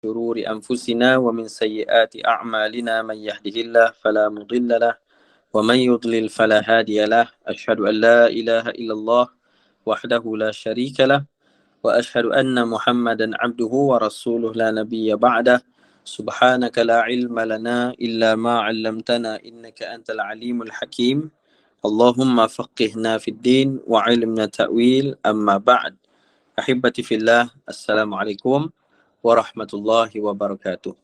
شرور أنفسنا ومن سيئات أعمالنا من يهده الله فلا مضل له ومن يضلل فلا هادي له أشهد أن لا إله إلا الله وحده لا شريك له وأشهد أن محمدا عبده ورسوله لا نبي بعده سبحانك لا علم لنا إلا ما علمتنا إنك أنت العليم الحكيم اللهم فقهنا في الدين وعلمنا تأويل أما بعد أحبتي في الله السلام عليكم warahmatullahi wabarakatuh.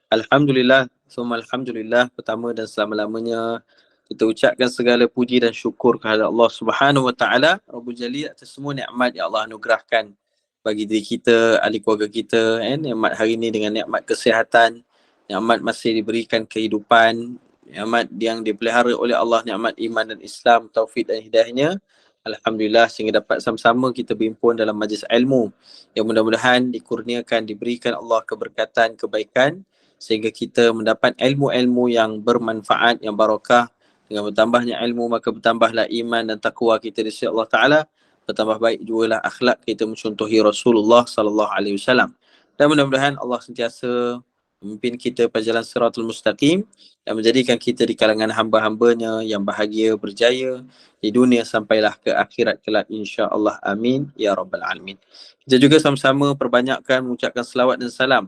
Alhamdulillah, summa alhamdulillah, pertama dan selama-lamanya kita ucapkan segala puji dan syukur kepada Allah Subhanahu wa taala Rabbul Jalil atas semua nikmat yang Allah anugerahkan bagi diri kita, ahli keluarga kita, nikmat hari ini dengan nikmat kesihatan, nikmat masih diberikan kehidupan, nikmat yang dipelihara oleh Allah, nikmat iman dan Islam, taufik dan hidayahnya. Alhamdulillah sehingga dapat sama-sama kita berhimpun dalam majlis ilmu yang mudah-mudahan dikurniakan, diberikan Allah keberkatan, kebaikan sehingga kita mendapat ilmu-ilmu yang bermanfaat, yang barakah. Dengan bertambahnya ilmu maka bertambahlah iman dan takwa kita di sisi Allah Ta'ala, bertambah baik juga lah akhlak kita mencontohi Rasulullah sallallahu alaihi wasallam. Dan mudah-mudahan Allah sentiasa memimpin kita pada jalan siratul mustaqim yang menjadikan kita di kalangan hamba-hambanya yang bahagia, berjaya di dunia sampailah ke akhirat kelak insya-Allah. Amin ya rabbal alamin. Kita juga sama-sama perbanyakkan mengucapkan selawat dan salam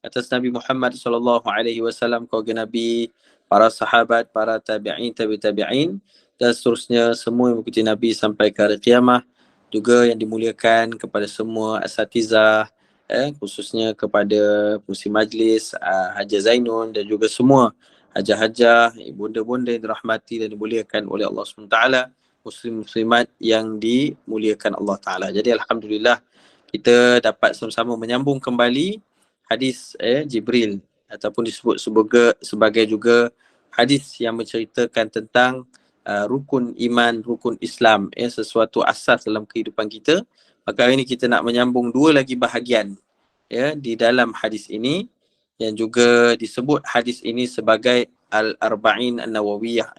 atas Nabi Muhammad sallallahu alaihi wasallam, keluarga Nabi, para sahabat, para tabi'in, tabi'in dan seterusnya semua yang mengikuti Nabi sampai ke hari kiamah. Juga yang dimuliakan kepada semua asatizah, khususnya kepada pengurusi majlis, Haja Zainun dan juga semua hajah-hajah, bunda-bunda yang dirahmati dan dimuliakan oleh Allah SWT, muslim-muslimat yang dimuliakan Allah Ta'ala. Jadi Alhamdulillah kita dapat sama-sama menyambung kembali hadis Jibril ataupun disebut sebagai juga hadis yang menceritakan tentang rukun iman, rukun Islam, sesuatu asas dalam kehidupan kita. Maka hari ini kita nak menyambung dua lagi bahagian di dalam hadis ini yang juga disebut hadis ini sebagai Al-Arba'in An-Nawawiyah,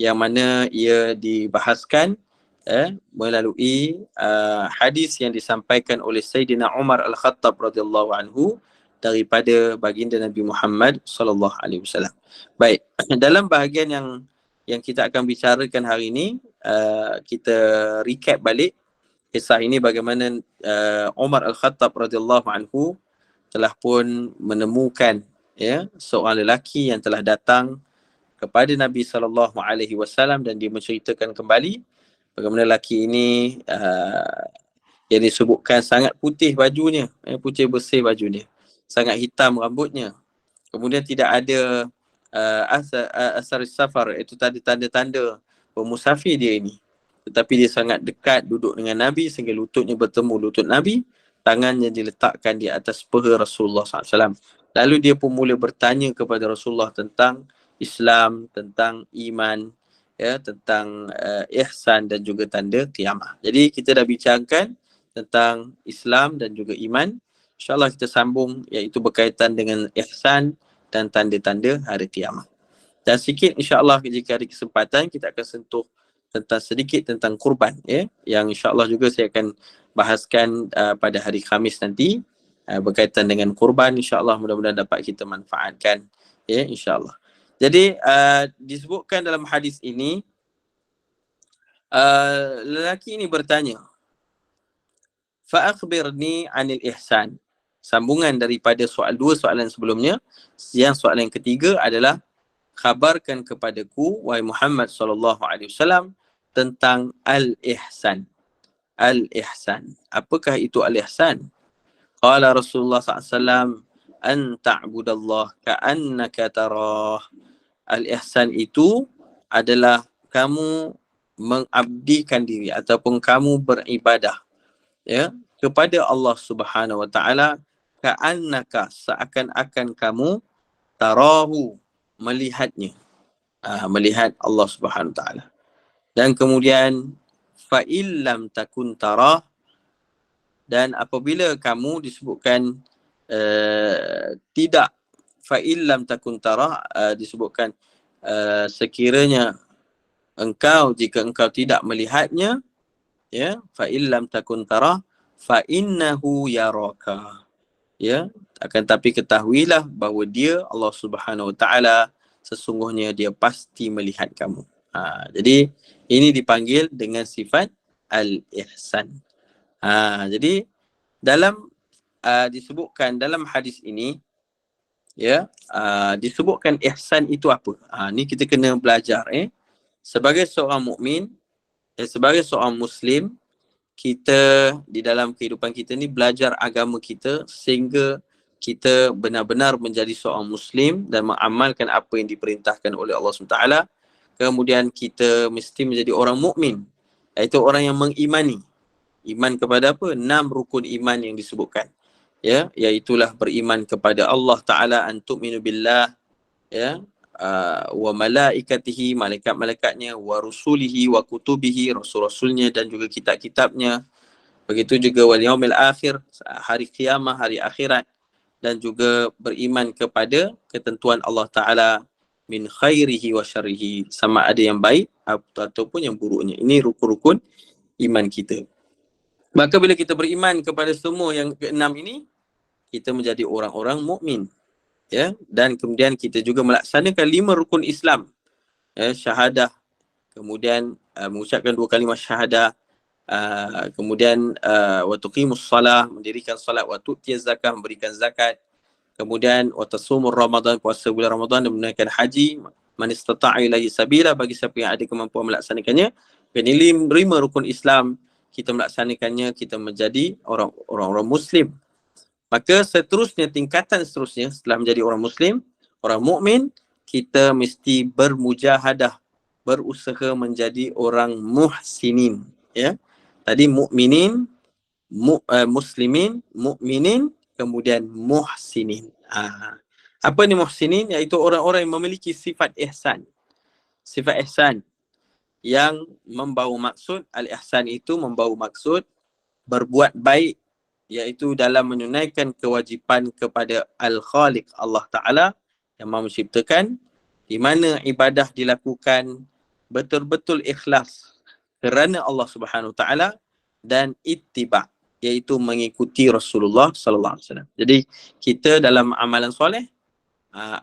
yang mana ia dibahaskan melalui hadis yang disampaikan oleh Sayyidina Umar Al-Khattab radhiyallahu anhu daripada baginda Nabi Muhammad sallallahu alaihi wasallam. Baik, dalam bahagian yang kita akan bicarakan hari ini, kita recap balik kisah ini bagaimana Umar Al-Khattab radhiyallahu anhu telah pun menemukan seorang lelaki yang telah datang kepada Nabi sallallahu alaihi wasallam dan dia menceritakan kembali bagaimana lelaki ini yang disebutkan sangat putih bajunya, putih bersih bajunya, sangat hitam rambutnya. Kemudian tidak ada asar safar, itu tanda-tanda bermusafir dia ini. Tetapi dia sangat dekat duduk dengan Nabi sehingga lututnya bertemu lutut Nabi, tangannya diletakkan di atas peha Rasulullah SAW. Lalu dia pun mula bertanya kepada Rasulullah tentang Islam, tentang iman, tentang ihsan dan juga tanda kiamah. Jadi kita dah bincangkan tentang Islam dan juga iman. InsyaAllah kita sambung iaitu berkaitan dengan ihsan dan tanda-tanda hari kiamah. Dan sikit insyaAllah jika ada kesempatan kita akan sentuh sedikit tentang kurban, yang insyaAllah juga saya akan bahaskan pada hari Khamis nanti berkaitan dengan kurban. InsyaAllah mudah-mudahan dapat kita manfaatkan, insyaAllah. Jadi disebutkan dalam hadis ini, lelaki ini bertanya, fa'akhbirni anil ihsan. Sambungan daripada dua soalan sebelumnya. Yang soalan yang ketiga adalah, khabarkan kepadaku wahai Muhammad sallallahu alaihi wasallam tentang al-ihsan. Al-ihsan. Apakah itu al-ihsan? Qala Rasulullah sallallahu alaihi wasallam, an ta'budallah ka'annaka tarah. Al-ihsan itu adalah kamu mengabdikan diri ataupun kamu beribadah kepada Allah Subhanahu wa taala ka'annaka, seakan-akan kamu tarahu, melihatnya, melihat Allah Subhanahu wa taala. Dan kemudian fa illam takun tarah, dan apabila kamu disebutkan tidak, fa illam takun tarah disebutkan sekiranya jika engkau tidak melihatnya, fa illam takun tarah fa innahu yaraka, Akan tapi ketahuilah bahawa dia, Allah Subhanahu Wa Taala, sesungguhnya dia pasti melihat kamu. Jadi ini dipanggil dengan sifat al-ihsan. Jadi dalam disebutkan dalam hadis ini, ya, disebutkan ihsan itu apa. Ni kita kena belajar. Sebagai seorang mukmin, sebagai seorang Muslim, kita di dalam kehidupan kita ni belajar agama kita sehingga kita benar-benar menjadi seorang Muslim dan mengamalkan apa yang diperintahkan oleh Allah SWT. Kemudian kita mesti menjadi orang mukmin, iaitu orang yang mengimani. Iman kepada apa? 6 rukun iman yang disebutkan. Ya, iaitulah beriman kepada Allah Ta'ala, an tu'minu billah, ya, wa malaikatihi, malaikat-malaikatnya, wa rusulihi, wa kutubihi, rasul-rasulnya dan juga kitab-kitabnya. Begitu juga wal yaumil akhir, hari kiamah, hari akhirat, dan juga beriman kepada ketentuan Allah Ta'ala min khairihi wa syarrihi, sama ada yang baik ataupun yang buruknya. Ini rukun-rukun iman kita. Maka bila kita beriman kepada semua yang keenam ini, kita menjadi orang-orang mukmin. Ya, dan kemudian kita juga melaksanakan 5 rukun Islam, ya, syahadah, kemudian mengucapkan 2 kalimah syahadah, kemudian wa tuqimus salah, mendirikan salat, wa tu'tiyaz zakah, memberikan zakat, kemudian wa tasumur ramadan, puasa bulan Ramadan, dan menunaikan haji, man istata'a ilaihi sabila, bagi siapa yang ada kemampuan melaksanakannya. Ini 5 rukun Islam, kita melaksanakannya, kita menjadi orang-orang Muslim. Maka seterusnya, tingkatan seterusnya setelah menjadi orang Muslim, orang mukmin, kita mesti bermujahadah, berusaha menjadi orang muhsinin. Ya, tadi mukminin, muslimin, mukminin, kemudian muhsinin. Apa ni muhsinin? Iaitu orang-orang yang memiliki sifat ihsan. Sifat ihsan yang membawa maksud, al-ihsan itu membawa maksud berbuat baik, iaitu dalam menunaikan kewajipan kepada Al-Khaliq, Allah Ta'ala, yang Maha Menciptakan, di mana ibadah dilakukan betul-betul ikhlas kerana Allah Subhanahu Ta'ala, dan ittiba', iaitu mengikuti Rasulullah Sallallahu Alaihi Wasallam. Jadi kita dalam amalan soleh,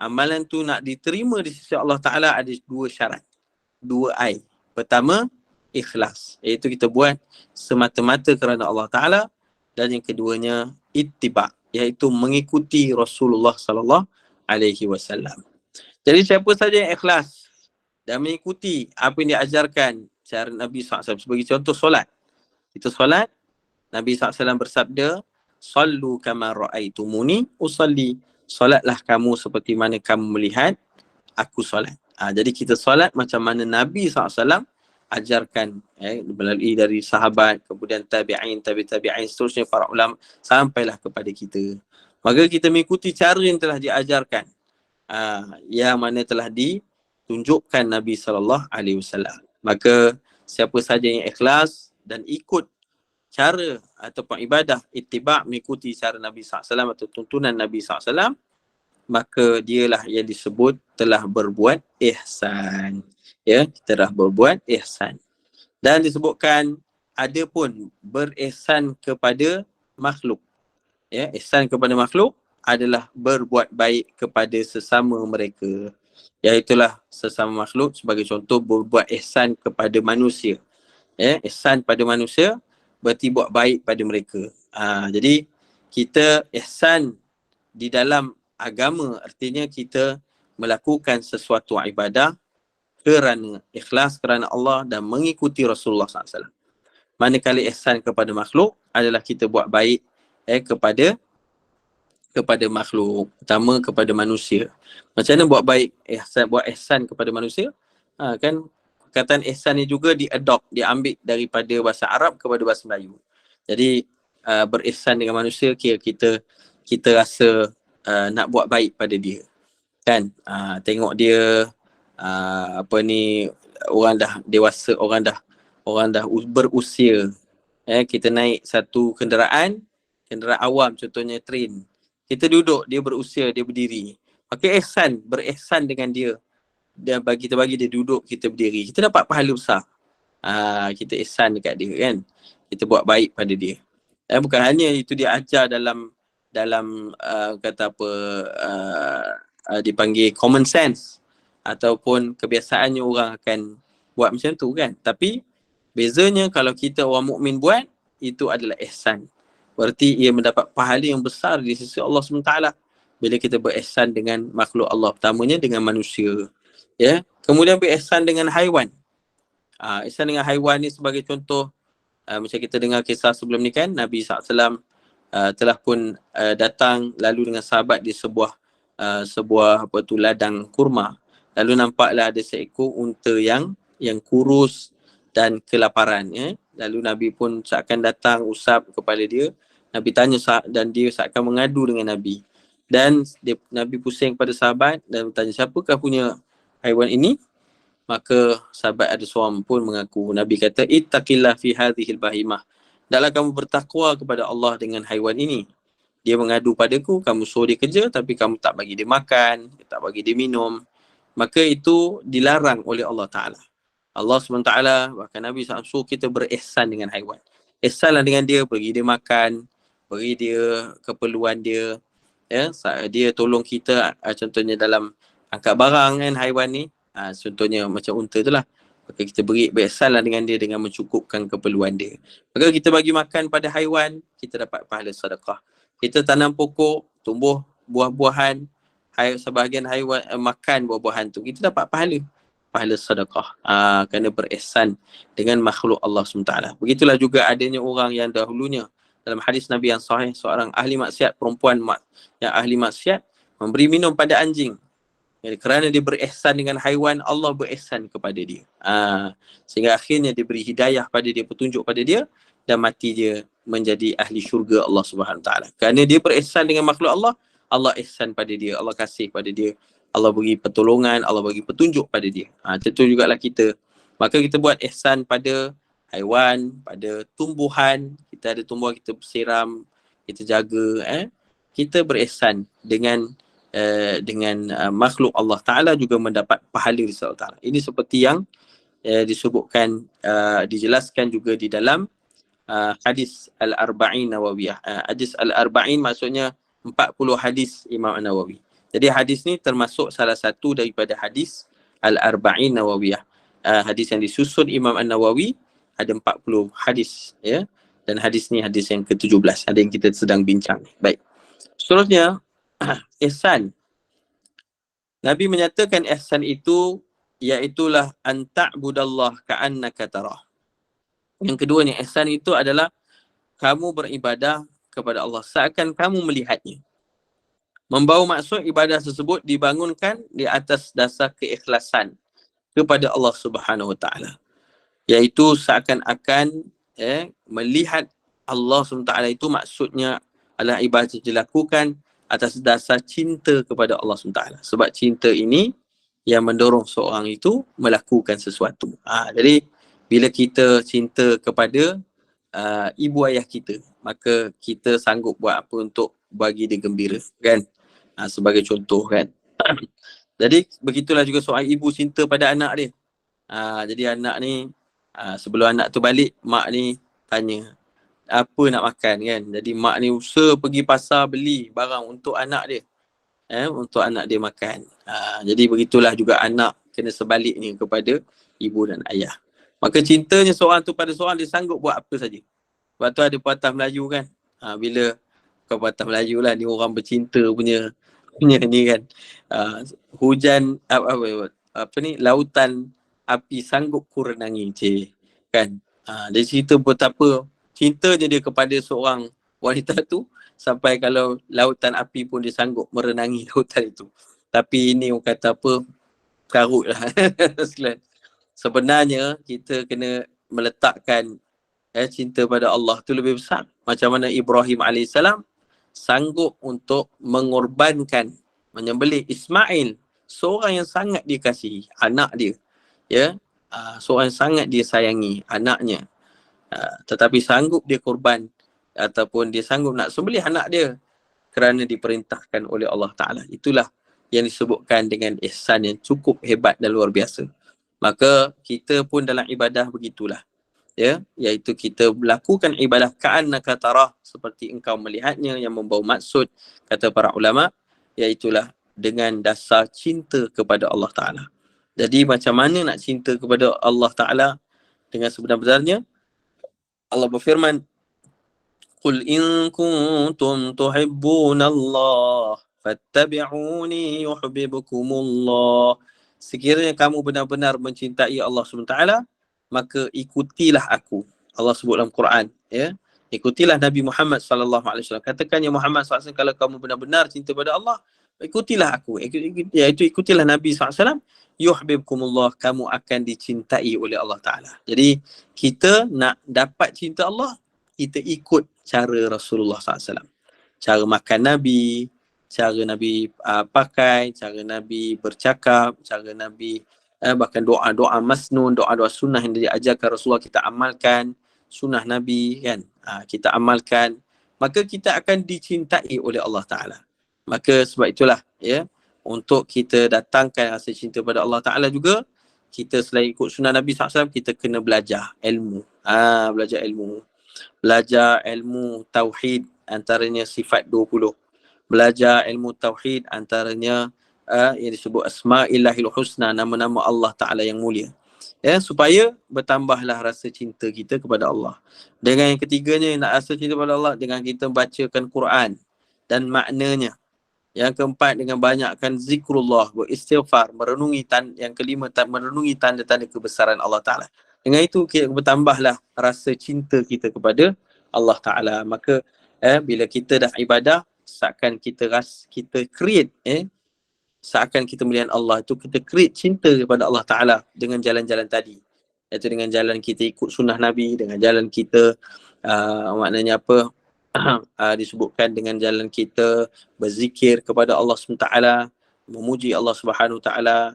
amalan tu nak diterima di sisi Allah Ta'ala ada 2 syarat, 2 I. Pertama, ikhlas, iaitu kita buat semata-mata kerana Allah Ta'ala. Dan yang keduanya, ittiba', iaitu mengikuti Rasulullah Sallallahu Alaihi Wasallam. Jadi siapa saja yang ikhlas dan mengikuti apa yang diajarkan cara Nabi SAW, sebagai contoh solat. Itu solat, Nabi SAW bersabda, sallu kama ra'aitumuni usalli, solatlah kamu seperti mana kamu melihat aku solat. Jadi kita solat macam mana Nabi SAW ajarkan, melalui dari sahabat, kemudian tabi'in, tabi'in, seterusnya para ulama, sampailah kepada kita. Maka kita mengikuti cara yang telah diajarkan, yang mana telah ditunjukkan Nabi SAW. Maka siapa saja yang ikhlas dan ikut cara ataupun ibadah ittiba', mengikuti cara Nabi SAW atau tuntunan Nabi SAW, maka dialah yang disebut telah berbuat ihsan. Ya, telah berbuat ihsan. Dan disebutkan ada pun berihsan kepada makhluk. Ya, ihsan kepada makhluk adalah berbuat baik kepada sesama mereka. Iaitulah sesama makhluk, sebagai contoh berbuat ihsan kepada manusia. Ya, ihsan pada manusia berarti buat baik pada mereka. Jadi kita ihsan di dalam agama artinya kita melakukan sesuatu ibadah kerana ikhlas kerana Allah dan mengikuti Rasulullah SAW. Manakala ihsan kepada makhluk adalah kita buat baik kepada makhluk, pertama kepada manusia. Macam mana buat baik, buat ihsan kepada manusia? Kan perkataan ihsan ni juga diambil daripada bahasa Arab kepada bahasa Melayu. Jadi berihsan dengan manusia, kira kita rasa nak buat baik pada dia. Kan? Tengok dia orang dah dewasa, orang dah berusia. Kita naik satu kenderaan awam, contohnya train. Kita duduk, dia berusia, dia berdiri. Maka berihsan dengan dia. Dia bagi dia duduk, kita berdiri. Kita dapat pahala besar. Kita ihsan dekat dia, kan. Kita buat baik pada dia. Bukan hanya itu dia ajar dalam dalam kata apa, dipanggil common sense ataupun kebiasaannya orang akan buat macam tu kan. Tapi bezanya kalau kita orang mukmin buat, itu adalah ihsan. Berarti ia mendapat pahala yang besar di sisi Allah SWT bila kita berihsan dengan makhluk Allah. Pertamanya dengan manusia, ya. Kemudian berihsan dengan haiwan. Ihsan dengan haiwan ni sebagai contoh, macam kita dengar kisah sebelum ni kan, Nabi SAW telah pun datang lalu dengan sahabat di sebuah apa tu, ladang kurma. Lalu nampaklah ada seekor unta yang kurus dan kelaparan, ya. Lalu Nabi pun seakan datang usap kepada dia. Nabi tanya dan dia seakan mengadu dengan Nabi. Dan Nabi pusing pada sahabat dan bertanya, siapakah punya haiwan ini? Maka sahabat ada seorang pun mengaku. Nabi kata, ittaqillah fi hadhil bahimah. Hendaklah kamu bertakwa kepada Allah dengan haiwan ini. Dia mengadu padaku, kamu suruh dia kerja tapi kamu tak bagi dia makan, tak bagi dia minum. Maka itu dilarang oleh Allah Ta'ala. Allah SWT bahkan Nabi SAW suruh kita berihsan dengan haiwan. Ihsanlah dengan dia, bagi dia makan, bagi dia keperluan dia, ya. Dia tolong kita, contohnya dalam angkat barang kan, haiwan ni, contohnya macam unta tu lah. Maka kita berihsanlah dengan dia dengan mencukupkan keperluan dia. Maka kita bagi makan pada haiwan, kita dapat pahala sedekah. Kita tanam pokok, tumbuh buah-buahan, sebahagian haiwan makan buah-buahan tu, kita dapat pahala sedekah, kerana berihsan dengan makhluk Allah SWT. Begitulah juga adanya orang yang dahulunya dalam hadis Nabi yang sahih, seorang ahli maksiat, perempuan yang ahli maksiat memberi minum pada anjing. Jadi, kerana dia berihsan dengan haiwan, Allah berihsan kepada dia. Sehingga akhirnya diberi hidayah pada dia, petunjuk pada dia, dan mati dia menjadi ahli syurga Allah SWT. Kerana dia berihsan dengan makhluk Allah, Allah ihsan pada dia, Allah kasih pada dia, Allah bagi pertolongan, Allah bagi petunjuk pada dia. Tentu jugalah kita. Maka kita buat ihsan pada haiwan, pada tumbuhan. Kita ada tumbuhan, kita siram, kita jaga. Kita berihsan dengan makhluk Allah Ta'ala juga mendapat pahala di sisi Allah Ta'ala. Ini seperti yang disebutkan, dijelaskan juga di dalam hadis Al-Arba'in Nawawiyah. Hadis Al-Arba'in maksudnya 40 hadis Imam An-Nawawi. Jadi hadis ni termasuk salah satu daripada hadis Al-Arba'in Nawawiyah. Hadis yang disusun Imam An-Nawawi ada 40 hadis, ya. Dan hadis ni hadis yang ke-17, ada yang kita sedang bincang. Baik. Seterusnya, ihsan. Nabi menyatakan ihsan itu iaitulah an ta'budallah ka'annaka tarah. Yang keduanya, ihsan itu adalah kamu beribadah kepada Allah seakan kamu melihatnya. Membawa maksud ibadah tersebut dibangunkan di atas dasar keikhlasan kepada Allah Subhanahu Wa Taala, iaitu seakan-akan melihat Allah SWT itu maksudnya adalah ibadah yang dilakukan atas dasar cinta kepada Allah SWT. Sebab cinta ini yang mendorong seorang itu melakukan sesuatu. Jadi bila kita cinta kepada ibu ayah kita, maka kita sanggup buat apa untuk bagi dia gembira, kan? Sebagai contoh, kan? Jadi begitulah juga seorang ibu cinta pada anak dia. Jadi anak ni, sebelum anak tu balik, mak ni tanya apa nak makan, kan? Jadi mak ni usaha pergi pasar beli barang untuk anak dia, untuk anak dia makan. Jadi begitulah juga anak kena sebaliknya kepada ibu dan ayah. Maka cintanya seorang tu pada seorang, dia sanggup buat apa saja. Sebab tu ada pepatah Melayu, kan? Bila pepatah Melayu lah, ni orang bercinta punya ni, kan? Hujan apa ni, lautan api sanggup ku renangi, kan? Dia cerita betapa cintanya dia kepada seorang wanita tu, sampai kalau lautan api pun dia sanggup merenangi lautan itu. Tapi ini orang kata apa, karut lah. Sebenarnya kita kena meletakkan cinta pada Allah tu lebih besar. Macam mana Ibrahim AS sanggup untuk mengorbankan, menyembelih Ismail, seorang yang sangat dia kasihi, anak dia, ya, seorang yang sangat dia sayangi, anaknya, tetapi sanggup dia korban ataupun dia sanggup nak sembelih anak dia kerana diperintahkan oleh Allah Ta'ala. Itulah yang disebutkan dengan ihsan yang cukup hebat dan luar biasa. Maka kita pun dalam ibadah begitulah. ya, iaitu kita melakukan ibadah ka'annaka tarah, seperti engkau melihatnya, yang membawa maksud kata para ulama, iaitulah dengan dasar cinta kepada Allah Ta'ala. Jadi macam mana nak cinta kepada Allah Ta'ala dengan sebenar-benarnya? Allah berfirman, Qul in kuntum tuhibbunallah fattabi'uni yuhibbukumullah. Sekiranya kamu benar-benar mencintai Allah SWT, maka ikutilah aku. Allah sebut dalam Quran, ya. Ikutilah Nabi Muhammad SAW. Katakan, ya Muhammad SAW, kalau kamu benar-benar cinta pada Allah, ikutilah aku. Iaitu ikutilah Nabi SAW. Yuhibbukumullah, kamu akan dicintai oleh Allah Ta'ala. Jadi kita nak dapat cinta Allah, kita ikut cara Rasulullah SAW. Cara makan Nabi, cara Nabi pakai, cara Nabi bercakap, cara Nabi bahkan doa-doa masnun, doa-doa sunnah yang diajarkan Rasulullah, kita amalkan. Sunnah Nabi kan, kita amalkan, maka kita akan dicintai oleh Allah Ta'ala. Maka sebab itulah, ya, untuk kita datangkan rasa cinta pada Allah Ta'ala juga, kita selain ikut sunnah Nabi SAW, kita kena belajar ilmu. Belajar ilmu. Belajar ilmu tauhid, antaranya sifat 20. Belajar ilmu tauhid, antaranya yang disebut Asma'illahil Husna, nama-nama Allah Ta'ala yang mulia. Ya, supaya bertambahlah rasa cinta kita kepada Allah. Dengan yang ketiganya, nak rasa cinta kepada Allah, dengan kita membacakan Quran dan maknanya. Yang keempat, dengan banyakkan zikrullah, beristighfar, merenungi yang kelima, merenungi tanda-tanda kebesaran Allah Ta'ala. Dengan itu kita bertambahlah rasa cinta kita kepada Allah Ta'ala. Maka bila kita dah ibadah, seakan kita create, seakan kita melihat Allah itu, kita create cinta kepada Allah Ta'ala dengan jalan-jalan tadi. Iaitu dengan jalan kita ikut sunnah Nabi, dengan jalan kita maknanya apa, disebutkan dengan jalan kita berzikir kepada Allah SWT, memuji Allah Subhanahu Ta'ala,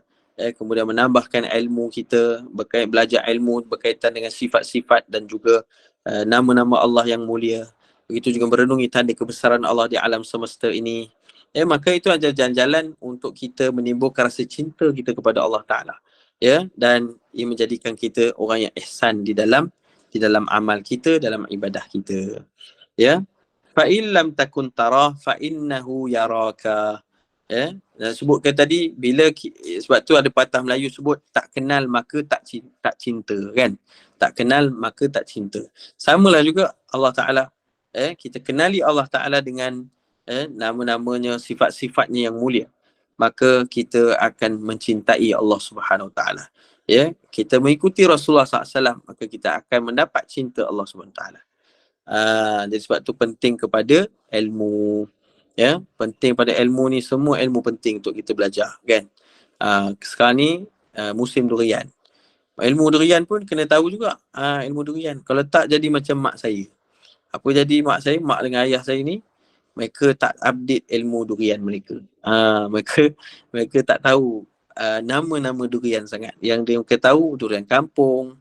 kemudian menambahkan ilmu kita, belajar ilmu berkaitan dengan sifat-sifat dan juga nama-nama Allah yang mulia. Begitu juga merenungi tanda kebesaran Allah di alam semesta ini. Maka itu adalah jalan-jalan untuk kita menimbulkan rasa cinta kita kepada Allah Ta'ala. Ya, dan ia menjadikan kita orang yang ihsan di dalam amal kita, dalam ibadah kita. Ya. Fa in lam takun tarah fa innahu yaraka. Ya, dan sebutkan tadi, sebab tu ada patah Melayu sebut, tak kenal maka tak cinta kan. Tak kenal maka tak cinta. Samalah juga Allah Ta'ala. Kita kenali Allah Ta'ala dengan nama-namanya, sifat-sifatnya yang mulia, maka kita akan mencintai Allah Subhanahu Wa Ta'ala. Ya, kita mengikuti Rasulullah SAW, maka kita akan mendapat cinta Allah Subhanahu Wa Ta'ala. Jadi sebab tu penting kepada ilmu. Ya, penting pada ilmu ni, semua ilmu penting untuk kita belajar kan. Sekarang ni musim durian. Ilmu durian pun kena tahu juga. Ilmu durian. Kalau tak, jadi macam mak saya. Apa jadi mak saya, mak dengan ayah saya ni, mereka tak update ilmu durian mereka. Mereka tak tahu nama-nama durian sangat. Yang mereka tahu durian kampung,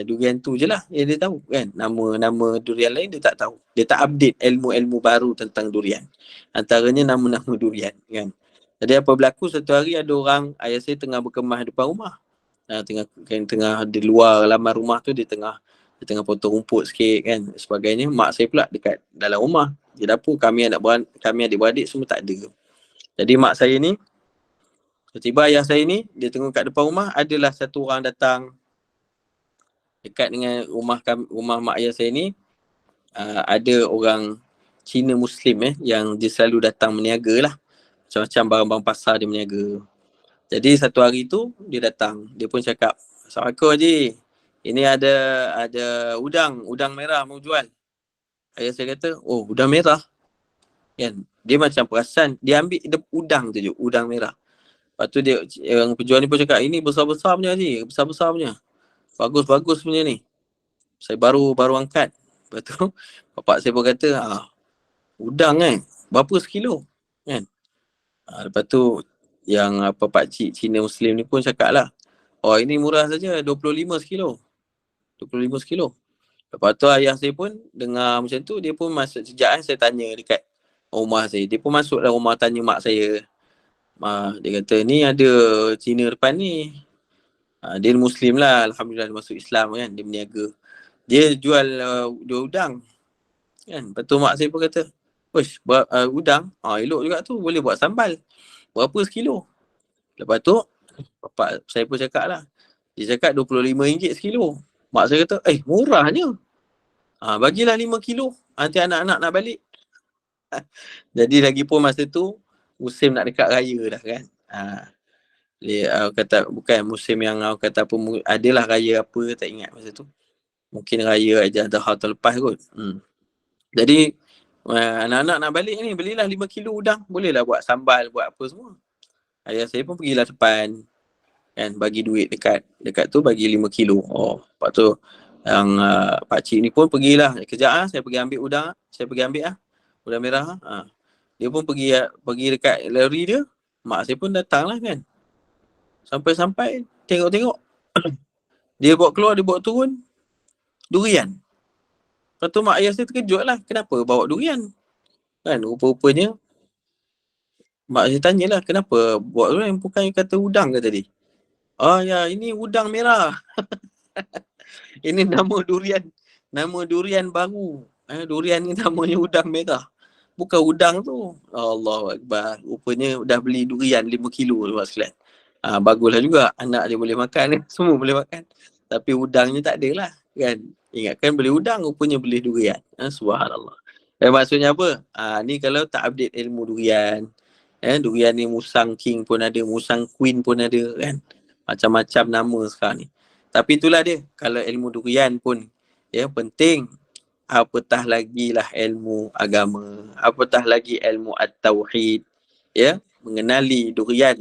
durian tu je lah yang dia tahu kan. Nama-nama durian lain dia tak tahu. Dia tak update ilmu-ilmu baru tentang durian. Antaranya nama-nama durian kan. Jadi apa berlaku, satu hari ada orang, ayah saya tengah berkemah depan rumah. Tengah di luar halaman rumah tu, dia tengah potong rumput sikit kan, sebagainya. Mak saya pula dekat dalam rumah di dapur. Kami adik-beradik semua tak ada. Jadi mak saya ni, tiba-tiba ayah saya ni, dia tengok kat depan rumah, adalah satu orang datang dekat dengan rumah mak ayah saya ni. Ada orang Cina Muslim yang dia selalu datang meniaga lah, macam-macam barang-barang pasar dia meniaga. Jadi satu hari tu dia datang, dia pun cakap, "Assalamualaikum Haji, ini ada udang merah mau jual." Ayah saya kata, "Oh, udang merah?" Kan? Dia macam perasan, dia ambil udang tu je, udang merah. Lepas tu yang penjual ni pun cakap, "Ini besar-besar punya Haji, besar-besar punya. Bagus-bagus punya ni. Saya baru angkat." Lepas tu bapak saya pun kata, "Udang berapa sekilo?" Kan? Lepas tu yang pakcik Cina Muslim ni pun cakap lah, "Oh, ini murah saja, 25 sekilo. 25 sekilo." Lepas tu ayah saya pun dengar macam tu, dia pun masuk sejak saya tanya dekat rumah saya. Dia pun masuk dalam rumah tanya mak saya. Dia kata, "Ni ada Cina depan ni. Dia Muslim lah, Alhamdulillah dia masuk Islam kan, dia berniaga." Dia jual dua udang kan. Lepas tu mak saya pun kata, "Uish, udang, elok juga tu, boleh buat sambal. Berapa sekilo?" Lepas tu bapak saya pun cakap lah. Dia cakap RM25 sekilo. Mak saya kata, murahnya. Bagilah 5 kilo. Nanti anak-anak nak balik. Jadi lagi pun masa tu musim nak dekat raya dah kan. Dia kata bukan musim yang kata apa, adalah raya apa tak ingat masa tu. Mungkin raya Aidiladha tahun lepas kot. Jadi anak-anak nak balik ni, belilah 5 kilo udang. Bolehlah buat sambal, buat apa semua. Ayah saya pun pergilah depan kan, bagi duit dekat tu, bagi 5 kilo. Lepas tu yang pakcik ni pun pergilah, kejap saya pergi ambil udang, saya pergi ambil udang merah. Dia pun pergi dekat lori dia. Mak saya pun datang lah kan. Sampai-sampai tengok-tengok. Dia bawa keluar, dia bawa turun durian. Lepas tu mak ayah saya terkejut lah, kenapa bawa durian? Kan rupa-rupanya mak saya tanyalah, kenapa bawa durian, bukan kata udang ke tadi? Ya, ini udang merah. Ini nama durian baru. Durian ni namanya udang merah. Bukan udang tu. Allahu Akbar. Rupanya dah beli durian 5 kilo tu sekalian. Baguslah juga. Anak dia boleh makan. Semua boleh makan. Tapi udangnya tak ada lah. Kan? Ingatkan beli udang, rupanya beli durian. Subhanallah. Maksudnya apa? Ni kalau tak update ilmu durian. Durian ni musang king pun ada. Musang queen pun ada kan. Macam-macam nama sekarang ni. Tapi itulah dia. Kalau ilmu durian pun penting. Apatah lagi lah ilmu agama, apatah lagi ilmu at-tauhid, mengenali durian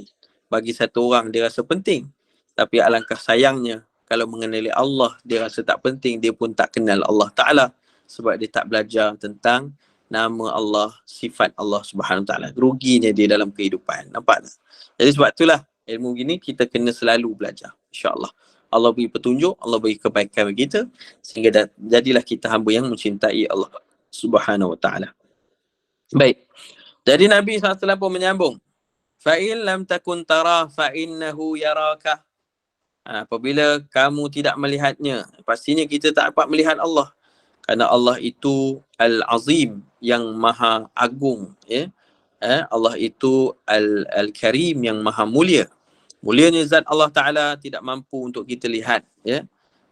bagi satu orang dia rasa penting, tapi alangkah sayangnya kalau mengenali Allah dia rasa tak penting, dia pun tak kenal Allah Ta'ala sebab dia tak belajar tentang nama Allah, sifat Allah Subhanahu Wa Ta'ala. Ruginya dia dalam kehidupan, nampak tak? Jadi sebab itulah ilmu gini kita kena selalu belajar, insyaAllah. Allah beri petunjuk, Allah beri kebaikan bagi kita sehingga jadilah kita hamba yang mencintai Allah Subhanahu Wa Ta'ala. Baik. Jadi Nabi SAW pun menyambung. Fa'in lam takun tara fa'innahu yaraka. Apabila kamu tidak melihatnya, pastinya kita tak dapat melihat Allah. Kerana Allah itu Al-Azim, yang maha agung. Allah itu Al-Karim, yang maha mulia. Mulianya zat Allah Ta'ala tidak mampu untuk kita lihat,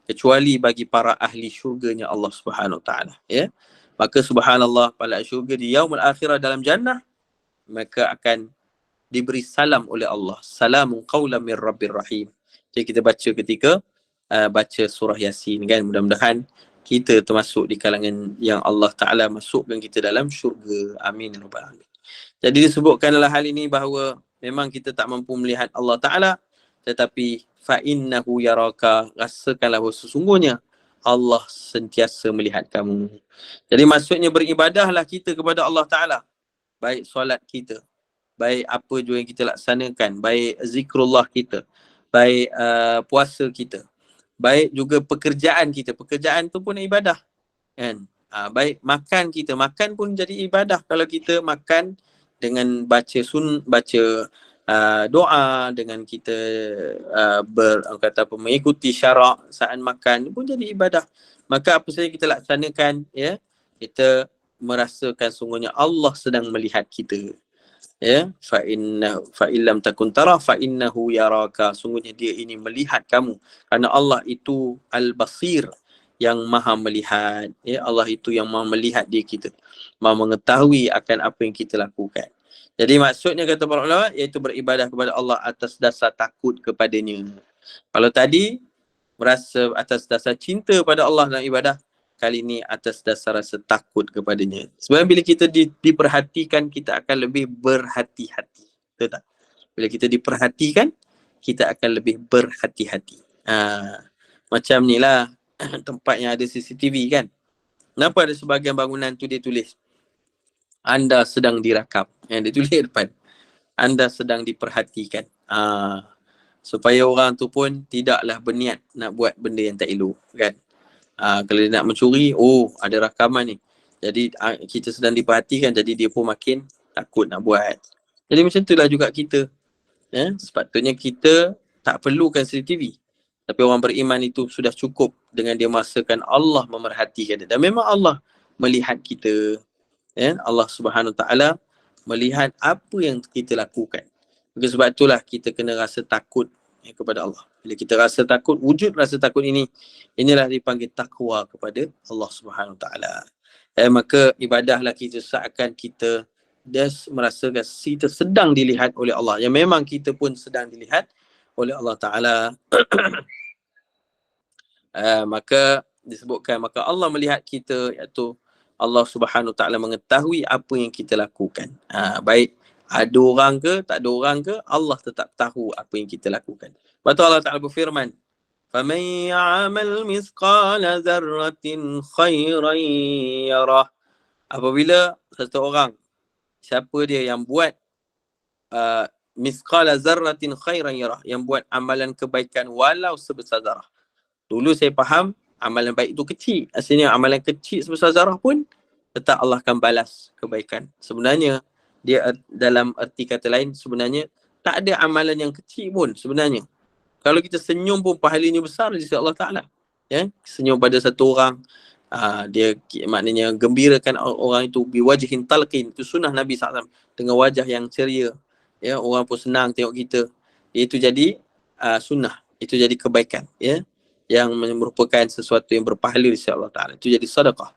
kecuali bagi para ahli syurganya Allah Subhanahu Wa Ta'ala. Maka subhanallah, pada syurga di yaumul akhirah dalam jannah, maka akan diberi salam oleh Allah. Salamun qawlan min rabbir rahim. Jadi kita baca ketika baca surah Yasin kan. Mudah-mudahan kita termasuk di kalangan yang Allah Ta'ala masukkan kita dalam syurga. Amin. Jadi disebutkan dalam hal ini bahawa memang kita tak mampu melihat Allah Ta'ala, tetapi fa'innahu yaraka, rasakanlah bahawa sesungguhnya Allah sentiasa melihat kamu. Jadi maksudnya beribadahlah kita kepada Allah Ta'ala. Baik solat kita, baik apa juga yang kita laksanakan, baik zikrullah kita, baik puasa kita, baik juga pekerjaan kita. Pekerjaan tu pun ibadah kan. Baik makan kita, makan pun jadi ibadah. Kalau kita makan dengan baca doa, dengan kita mengikuti syarak saat makan pun jadi ibadah. Maka apa saja kita laksanakan, kita merasakan sungguhnya Allah sedang melihat kita. Fa illam takun tara fa innahu yaraka, sungguhnya dia ini melihat kamu. Kerana Allah itu Al-Basir, yang maha melihat. Allah itu yang maha melihat diri kita, maha mengetahui akan apa yang kita lakukan. Jadi maksudnya kata para ulama, iaitu beribadah kepada Allah atas dasar takut kepadanya. Kalau tadi merasa atas dasar cinta pada Allah dalam ibadah, kali ini atas dasar rasa takut kepadanya. Sebenarnya bila kita diperhatikan, kita akan lebih berhati-hati. Betul tak? Bila kita diperhatikan, kita akan lebih berhati-hati. Macam ni lah tempat yang ada CCTV kan. Kenapa ada sebahagian bangunan tu dia tulis anda sedang dirakam. Yang dia tulis depan, anda sedang diperhatikan. Supaya orang tu pun tidaklah berniat nak buat benda yang tak elok kan. Kalau dia nak mencuri, ada rakaman ni. Jadi kita sedang diperhatikan, jadi dia pun makin takut nak buat. Jadi macam itulah juga kita. Sepatutnya kita tak perlukan CCTV. Tapi orang beriman itu sudah cukup dengan dia merasakan Allah memerhatikan dia. Dan memang Allah melihat kita. Ya? Allah Subhanahu Wa Taala melihat apa yang kita lakukan. Maka sebab itulah kita kena rasa takut kepada Allah. Bila kita rasa takut, wujud rasa takut ini, inilah dipanggil takwa kepada Allah Subhanahu Wa Taala. Maka ibadahlah kita seakan kita merasakan kita sedang dilihat oleh Allah. Yang memang kita pun sedang dilihat oleh Allah Ta'ala. Maka disebutkan, maka Allah melihat kita, iaitu Allah Subhanahu Wa Ta'ala mengetahui apa yang kita lakukan. Baik ada orang ke, tak ada orang ke, Allah tetap tahu apa yang kita lakukan. Lepas tu Allah Ta'ala berfirman, فَمَنْ يَعْمَلْ مِثْقَالَ ذَرَّةٍ خَيْرًا يَرَهُ. Apabila seseorang, siapa dia yang buat misqala zarratin khairan yarah, yang buat amalan kebaikan walau sebesar zarah. Dulu saya faham amalan baik itu kecil. Asalnya amalan kecil sebesar zarah pun tetap Allah akan balas kebaikan. Sebenarnya dia dalam erti kata lain, sebenarnya tak ada amalan yang kecil pun sebenarnya. Kalau kita senyum pun pahalanya besar di sisi Allah Ta'ala. Ya? Senyum pada satu orang, dia maknanya gembirakan orang itu biwajhin talqin. Itu sunnah Nabi SAW, dengan wajah yang ceria. Ya, orang pun senang tengok kita. Itu jadi sunnah. Itu jadi kebaikan. Ya? Yang merupakan sesuatu yang berpahala di sisi Allah Ta'ala. Itu jadi sedekah.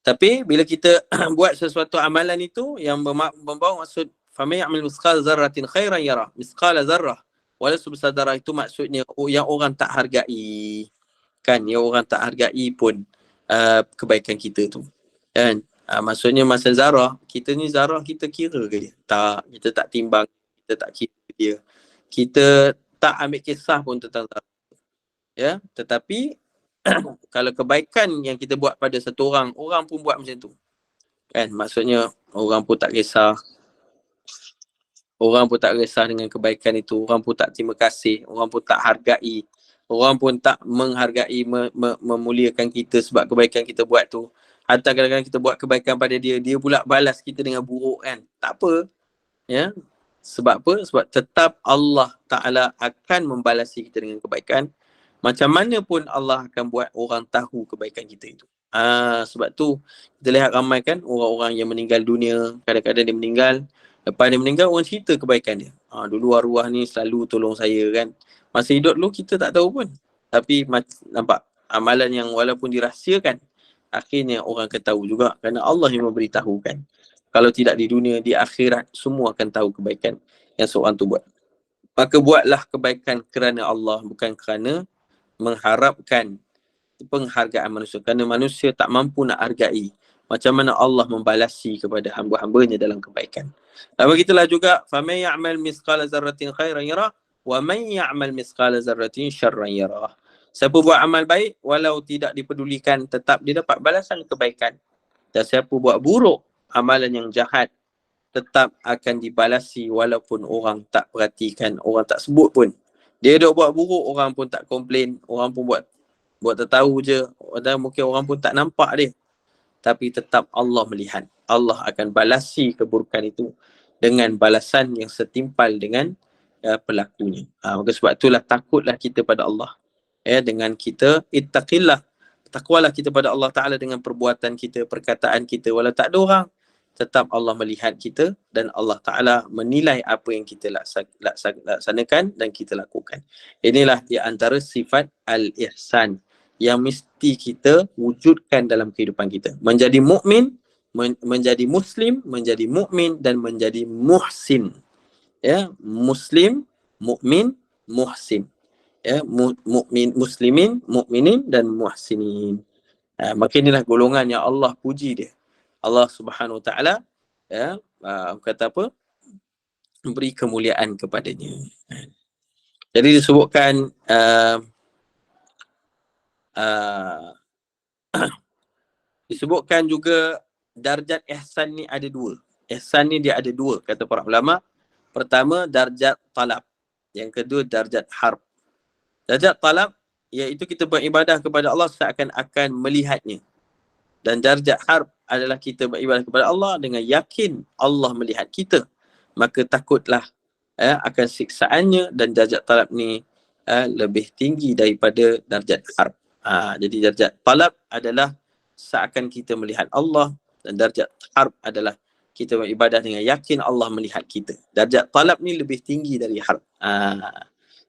Tapi bila kita buat sesuatu amalan itu yang membawa maksud faman ya'mal misqala zarratin khairan yarah. Misqala zarrah walau sebesar zarah itu maksudnya yang orang tak hargai. Kan, yang orang tak hargai pun kebaikan kita tu. Kan? Maksudnya masa zarah, kita ni zarah kita kira ke dia? Tak, kita tak timbang, kita tak kira dia. Kita tak ambil kisah pun tentang zarah. Ya, tetapi kalau kebaikan yang kita buat pada satu orang, orang pun buat macam tu. Kan, maksudnya orang pun tak kisah. Orang pun tak kisah dengan kebaikan itu. Orang pun tak terima kasih. Orang pun tak hargai. Orang pun tak menghargai, memuliakan kita sebab kebaikan kita buat tu. Hatta kadang-kadang kita buat kebaikan pada dia, dia pula balas kita dengan buruk kan. Tak apa. Ya. Sebab apa? Sebab tetap Allah Ta'ala akan membalasi kita dengan kebaikan. Macam mana pun Allah akan buat orang tahu kebaikan kita itu. Sebab tu kita lihat ramai kan orang-orang yang meninggal dunia. Kadang-kadang dia meninggal. Lepas dia meninggal, orang cerita kebaikan dia. Dulu arwah ni selalu tolong saya kan. Masa hidup dulu kita tak tahu pun. Tapi nampak amalan yang walaupun dirahsiakan, akhirnya orang akan tahu juga. Kerana Allah yang memberitahukan. Kalau tidak di dunia, di akhirat, semua akan tahu kebaikan yang seorang tu buat. Maka buatlah kebaikan kerana Allah, bukan kerana mengharapkan penghargaan manusia. Kerana manusia tak mampu nak hargai macam mana Allah membalasi kepada hamba-hambanya dalam kebaikan. Dan begitulah juga, faman ya'mal misqala zarratin khairan yarah wa man ya'mal misqala zarratin syarran yarah. Siapa buat amal baik walau tidak dipedulikan, tetap dia dapat balasan kebaikan. Dan siapa buat buruk, amalan yang jahat, tetap akan dibalasi walaupun orang tak perhatikan, orang tak sebut pun. Dia duk buat buruk, orang pun tak komplain, orang pun buat tertahu je, dan mungkin orang pun tak nampak dia. Tapi tetap Allah melihat. Allah akan balasi keburukan itu dengan balasan yang setimpal dengan pelakunya. Maka sebab itulah takutlah kita pada Allah. Dengan kita, ittaqillah. Takwalah kita pada Allah Ta'ala dengan perbuatan kita, perkataan kita. Walau tak ada orang, tetap Allah melihat kita dan Allah Ta'ala menilai apa yang kita laksanakan dan kita lakukan. Inilah di antara sifat al-ihsan yang mesti kita wujudkan dalam kehidupan kita. Menjadi mukmin, menjadi muslim, menjadi mukmin dan menjadi muhsin. Ya, muslim, mukmin, muhsin. Ya, mukmin, muslimin, mukminin dan muhsinin. Maka inilah golongan yang Allah puji dia. Allah Subhanahu Wa Taala ya, kata apa? Memberi kemuliaan kepadanya. Jadi disebutkan disebutkan juga darjat ihsan ni ada dua. Ihsan ni dia ada dua kata para ulama. Pertama darjat talab. Yang kedua darjat harb. Darjat talab iaitu kita beribadah kepada Allah seakan-akan melihatnya. Dan darjat harb adalah kita beribadah kepada Allah dengan yakin Allah melihat kita. Maka takutlah akan siksaannya. Dan darjat talab ni lebih tinggi daripada darjat harf. Jadi darjat talab adalah seakan kita melihat Allah, dan darjat harf adalah kita beribadah dengan yakin Allah melihat kita. Darjat talab ni lebih tinggi dari harf.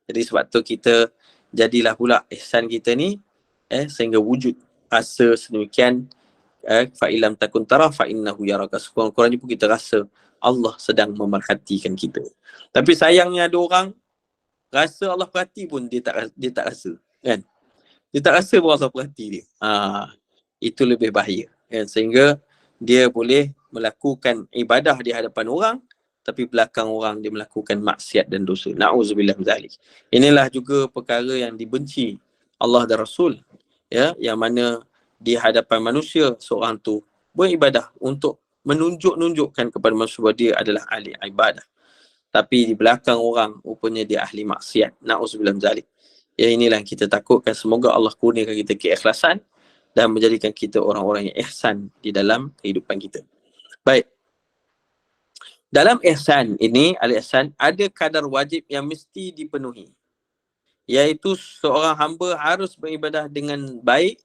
Jadi sebab tu kita jadilah pula ihsan kita ni sehingga wujud rasa sedemikian, fa illam takun tara fa innahu yaraka. Sekurang-kurangnya pun kita rasa Allah sedang memerhatikan kita. Tapi sayangnya ada orang rasa Allah perhati pun dia tak rasa, kan? Dia tak rasa pun Allah perhati dia. Itu lebih bahaya, kan? Sehingga dia boleh melakukan ibadah di hadapan orang, tapi belakang orang dia melakukan maksiat dan dosa. Na'udzubillah min zalik. Inilah juga perkara yang dibenci Allah dan Rasul, ya, yang mana di hadapan manusia seorang tu beribadah untuk menunjukkan kepada manusia bahawa dia adalah ahli ibadah, tapi di belakang orang rupanya dia ahli maksiat. Na'udzubillah min zalik. Ya, inilah yang kita takutkan. Semoga Allah kurniakan kita keikhlasan dan menjadikan kita orang-orang yang ihsan di dalam kehidupan kita. Baik. Dalam ihsan ini, al-ihsan, ada kadar wajib yang mesti dipenuhi, iaitu seorang hamba harus beribadah dengan baik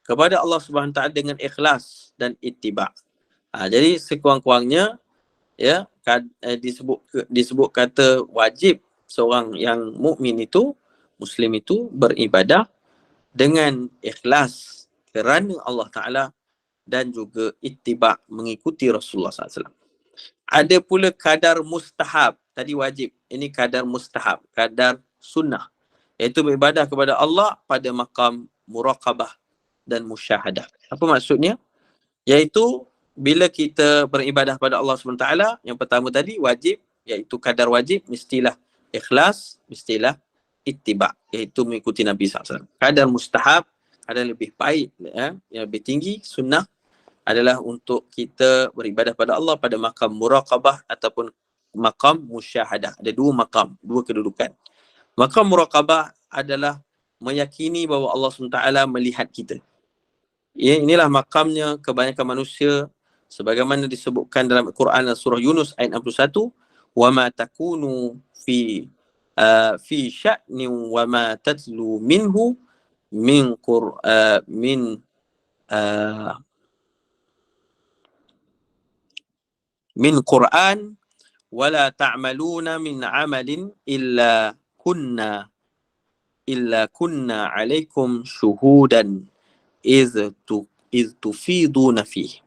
kepada Allah Subhanahu Wa Taala dengan ikhlas dan ittiba'. Jadi sekurang-kurangnya, ya, disebut kata wajib seorang yang mukmin itu, muslim itu beribadah dengan ikhlas kerana Allah Ta'ala dan juga ittiba', mengikuti Rasulullah SAW. Ada pula kadar mustahab. Tadi wajib, ini kadar mustahab, kadar sunnah, iaitu beribadah kepada Allah pada maqam muraqabah dan musyahadah. Apa maksudnya? Iaitu bila kita beribadah pada Allah SWT, yang pertama tadi wajib, iaitu kadar wajib mestilah ikhlas, mestilah ittiba', iaitu mengikuti Nabi SAW. Kadar mustahab, kadar lebih baik, yang lebih tinggi, sunnah, adalah untuk kita beribadah pada Allah pada maqam muraqabah ataupun maqam musyahadah. Ada dua maqam, dua kedudukan. Maqam muraqabah adalah meyakini bahawa Allah SWT melihat kita. Ya, inilah makamnya kebanyakan manusia, sebagaimana disebutkan dalam Al-Quran surah Yunus ayat 61, wa ma takunu fi sya'nin wa ma tatlu minhu min Qur'an wala ta'maluna min amalin illa kunna alaikum syuhudan iz tufiduna fih.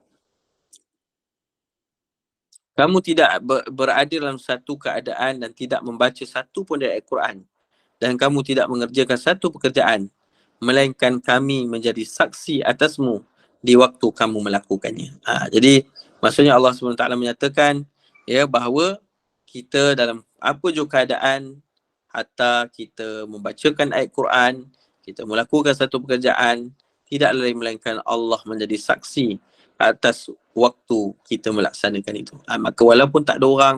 Kamu tidak berada dalam satu keadaan dan tidak membaca satu pun dari Al-Quran, dan kamu tidak mengerjakan satu pekerjaan melainkan kami menjadi saksi atasmu di waktu kamu melakukannya. Jadi maksudnya Allah SWT menyatakan, ya, bahawa kita dalam apa juga keadaan, hatta kita membacakan ayat Quran, kita melakukan satu pekerjaan, tidak lain melainkan Allah menjadi saksi atas waktu kita melaksanakan itu. Maka walaupun tak ada orang,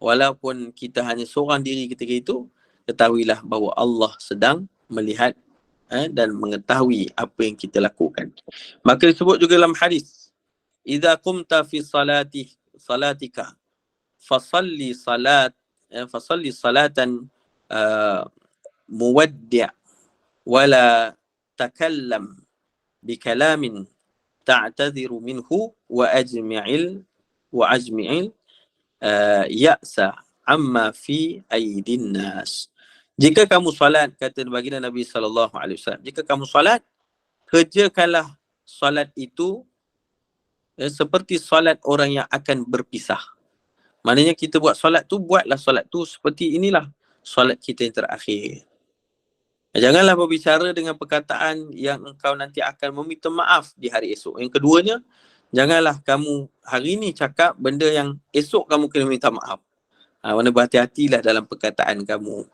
walaupun kita hanya seorang diri ketika itu, ketahuilah bahawa Allah sedang melihat dan mengetahui apa yang kita lakukan. Maka disebut juga dalam hadis, idza qumta fi salatika fasalli salatan muwaddi' wala takallam bikalamin ta'tadhiru minhu wa ajmi'il ya'sa amma fi aidin nas. Jika kamu salat, kata baginda Nabi SAW, jika kamu salat, kerjakanlah salat itu seperti salat orang yang akan berpisah. Maknanya kita buat salat tu, buatlah salat tu seperti inilah salat kita yang terakhir. Janganlah berbicara dengan perkataan yang engkau nanti akan meminta maaf di hari esok. Yang keduanya, janganlah kamu hari ni cakap benda yang esok kamu kena minta maaf. Mana berhati-hatilah dalam perkataan kamu.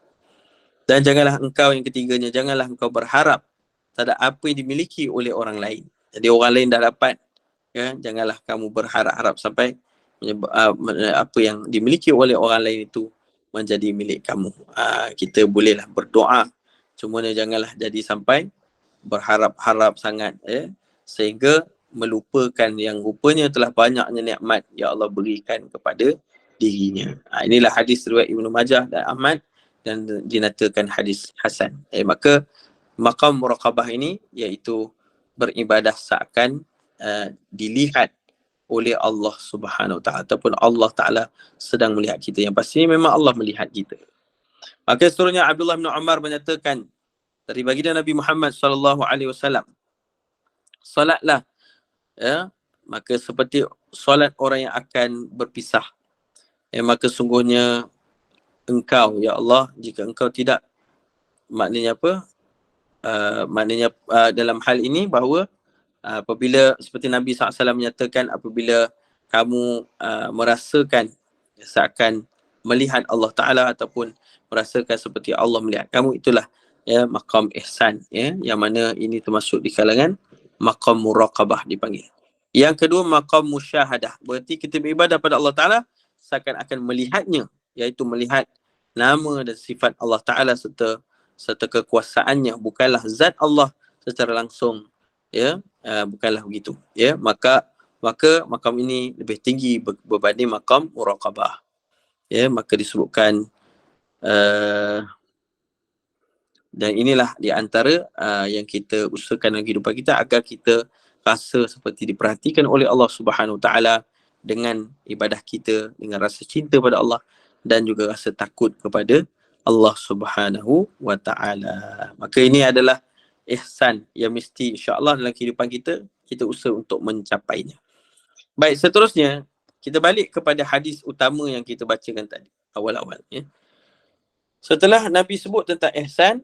Dan janganlah engkau, yang ketiganya, janganlah engkau berharap terhadap apa yang dimiliki oleh orang lain. Jadi orang lain dah dapat, ya, janganlah kamu berharap-harap sampai apa yang dimiliki oleh orang lain itu menjadi milik kamu. Kita bolehlah berdoa, cuma janganlah jadi sampai berharap-harap sangat, sehingga melupakan yang rupanya telah banyaknya nikmat yang Allah berikan kepada dirinya. Inilah hadis riwayat Ibnu Majah dan Ahmad dan dinatakan hadis hasan. Maka maqam muraqabah ini iaitu beribadah seakan dilihat oleh Allah Subhanahu Wa Taala ataupun Allah Taala sedang melihat kita. Yang pasti memang Allah melihat kita. Maka seterusnya Abdullah bin Umar menyatakan dari baginda Nabi Muhammad sallallahu alaihi wasallam, salatlah maka seperti solat orang yang akan berpisah. Maka sungguhnya engkau ya Allah, jika engkau tidak, maknanya apa? Maknanya dalam hal ini bahawa apabila seperti Nabi SAW menyatakan, apabila kamu merasakan seakan melihat Allah Ta'ala ataupun merasakan seperti Allah melihat kamu, itulah maqam ihsan, yang mana ini termasuk di kalangan maqam muraqabah dipanggil. Yang kedua maqam musyahadah, berarti kita beribadah pada Allah Ta'ala seakan akan melihatnya, iaitu melihat nama dan sifat Allah Ta'ala serta kekuasaannya, bukanlah zat Allah secara langsung, bukanlah begitu, maka makam ini lebih tinggi berbanding makam muraqabah, maka disebutkan dan inilah di antara yang kita usahakan dalam kehidupan kita agar kita rasa seperti diperhatikan oleh Allah Subhanahu Wa Taala dengan ibadah kita, dengan rasa cinta pada Allah dan juga rasa takut kepada Allah Subhanahu Wa Taala. Maka ini adalah ihsan yang mesti insya-Allah dalam kehidupan kita usaha untuk mencapainya. Baik, seterusnya kita balik kepada hadis utama yang kita bacakan tadi awal-awal, Setelah Nabi sebut tentang ihsan,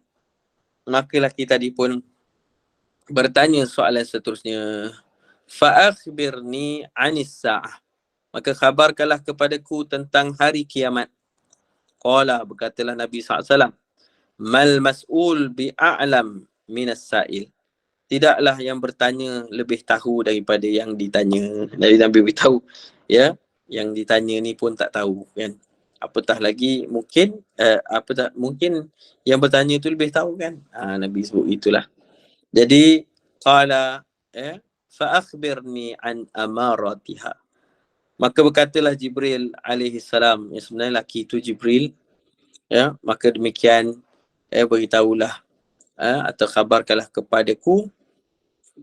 maka lelaki tadi pun bertanya soalan seterusnya, fa akhbirni 'anis sa'ah, maka khabarkanlah kepadaku tentang hari kiamat. Qala, berkatalah Nabi SAW, mal mas'ul bi'a'lam minas sa'il, tidaklah yang bertanya lebih tahu daripada yang ditanya. Dari Nabi beritahu, yang ditanya ni pun tak tahu, kan? Apatah lagi mungkin mungkin yang bertanya tu lebih tahu, kan? Nabi sebut itulah. Jadi qala fa akhbirni an amaratiha, maka berkatalah Jibril alaihi salam, yang sebenarnya laki itu Jibril, maka demikian beritahulah atau khabarkanlah kepadaku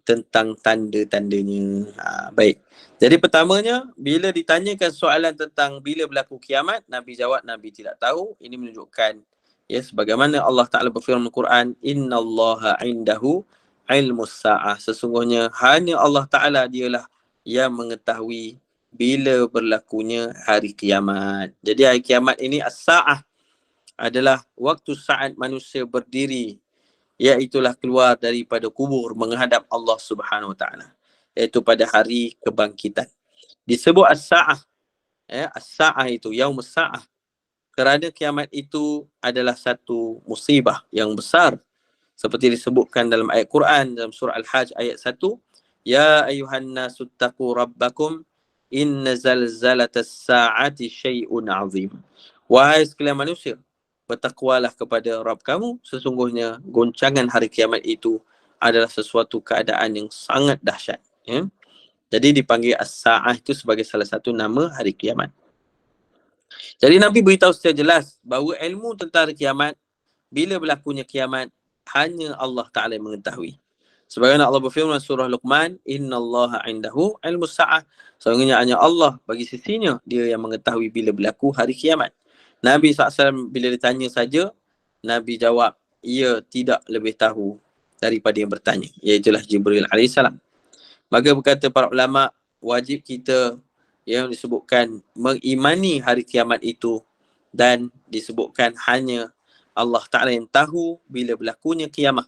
tentang tanda-tandanya. Baik. Jadi pertamanya, bila ditanyakan soalan tentang bila berlaku kiamat, Nabi jawab Nabi tidak tahu. Ini menunjukkan sebagaimana Allah Ta'ala berfirman Al-Quran, innallaha indahu ilmus sa'ah, sesungguhnya hanya Allah Ta'ala dialah yang mengetahui bila berlakunya hari kiamat. Jadi hari kiamat ini as-sa'ah adalah waktu saat manusia berdiri, iaitulah keluar daripada kubur menghadap Allah Subhanahu Wa Taala, iaitu pada hari kebangkitan. Disebut as-sa'ah, as-sa'ah itu yaumus sa'ah, kerana kiamat itu adalah satu musibah yang besar, seperti disebutkan dalam ayat Quran dalam surah Al-Hajj ayat 1, ya ayuhan nasu taqu rabbakum inna zalzalatas sa'ati syai'un 'azim, wahai sekalian manusia, bertakwalah kepada Rabb kamu, sesungguhnya goncangan hari kiamat itu adalah sesuatu keadaan yang sangat dahsyat. Jadi dipanggil as-sa'ah itu sebagai salah satu nama hari kiamat. Jadi Nabi beritahu secara jelas bahawa ilmu tentang hari kiamat, bila berlakunya kiamat, hanya Allah Ta'ala yang mengetahui. Sebagaimana Allah berfirman surah Luqman, innallaha indahu ilmus sa'ah, sesungguhnya hanya Allah bagi sisinya dia yang mengetahui bila berlaku hari kiamat. Nabi SAW bila ditanya saja, Nabi jawab, ia tidak lebih tahu daripada yang bertanya, iaitulah Jibril AS. Maka berkata para ulama, wajib kita yang disebutkan mengimani hari kiamat itu, dan disebutkan hanya Allah Ta'ala yang tahu bila berlakunya kiamat.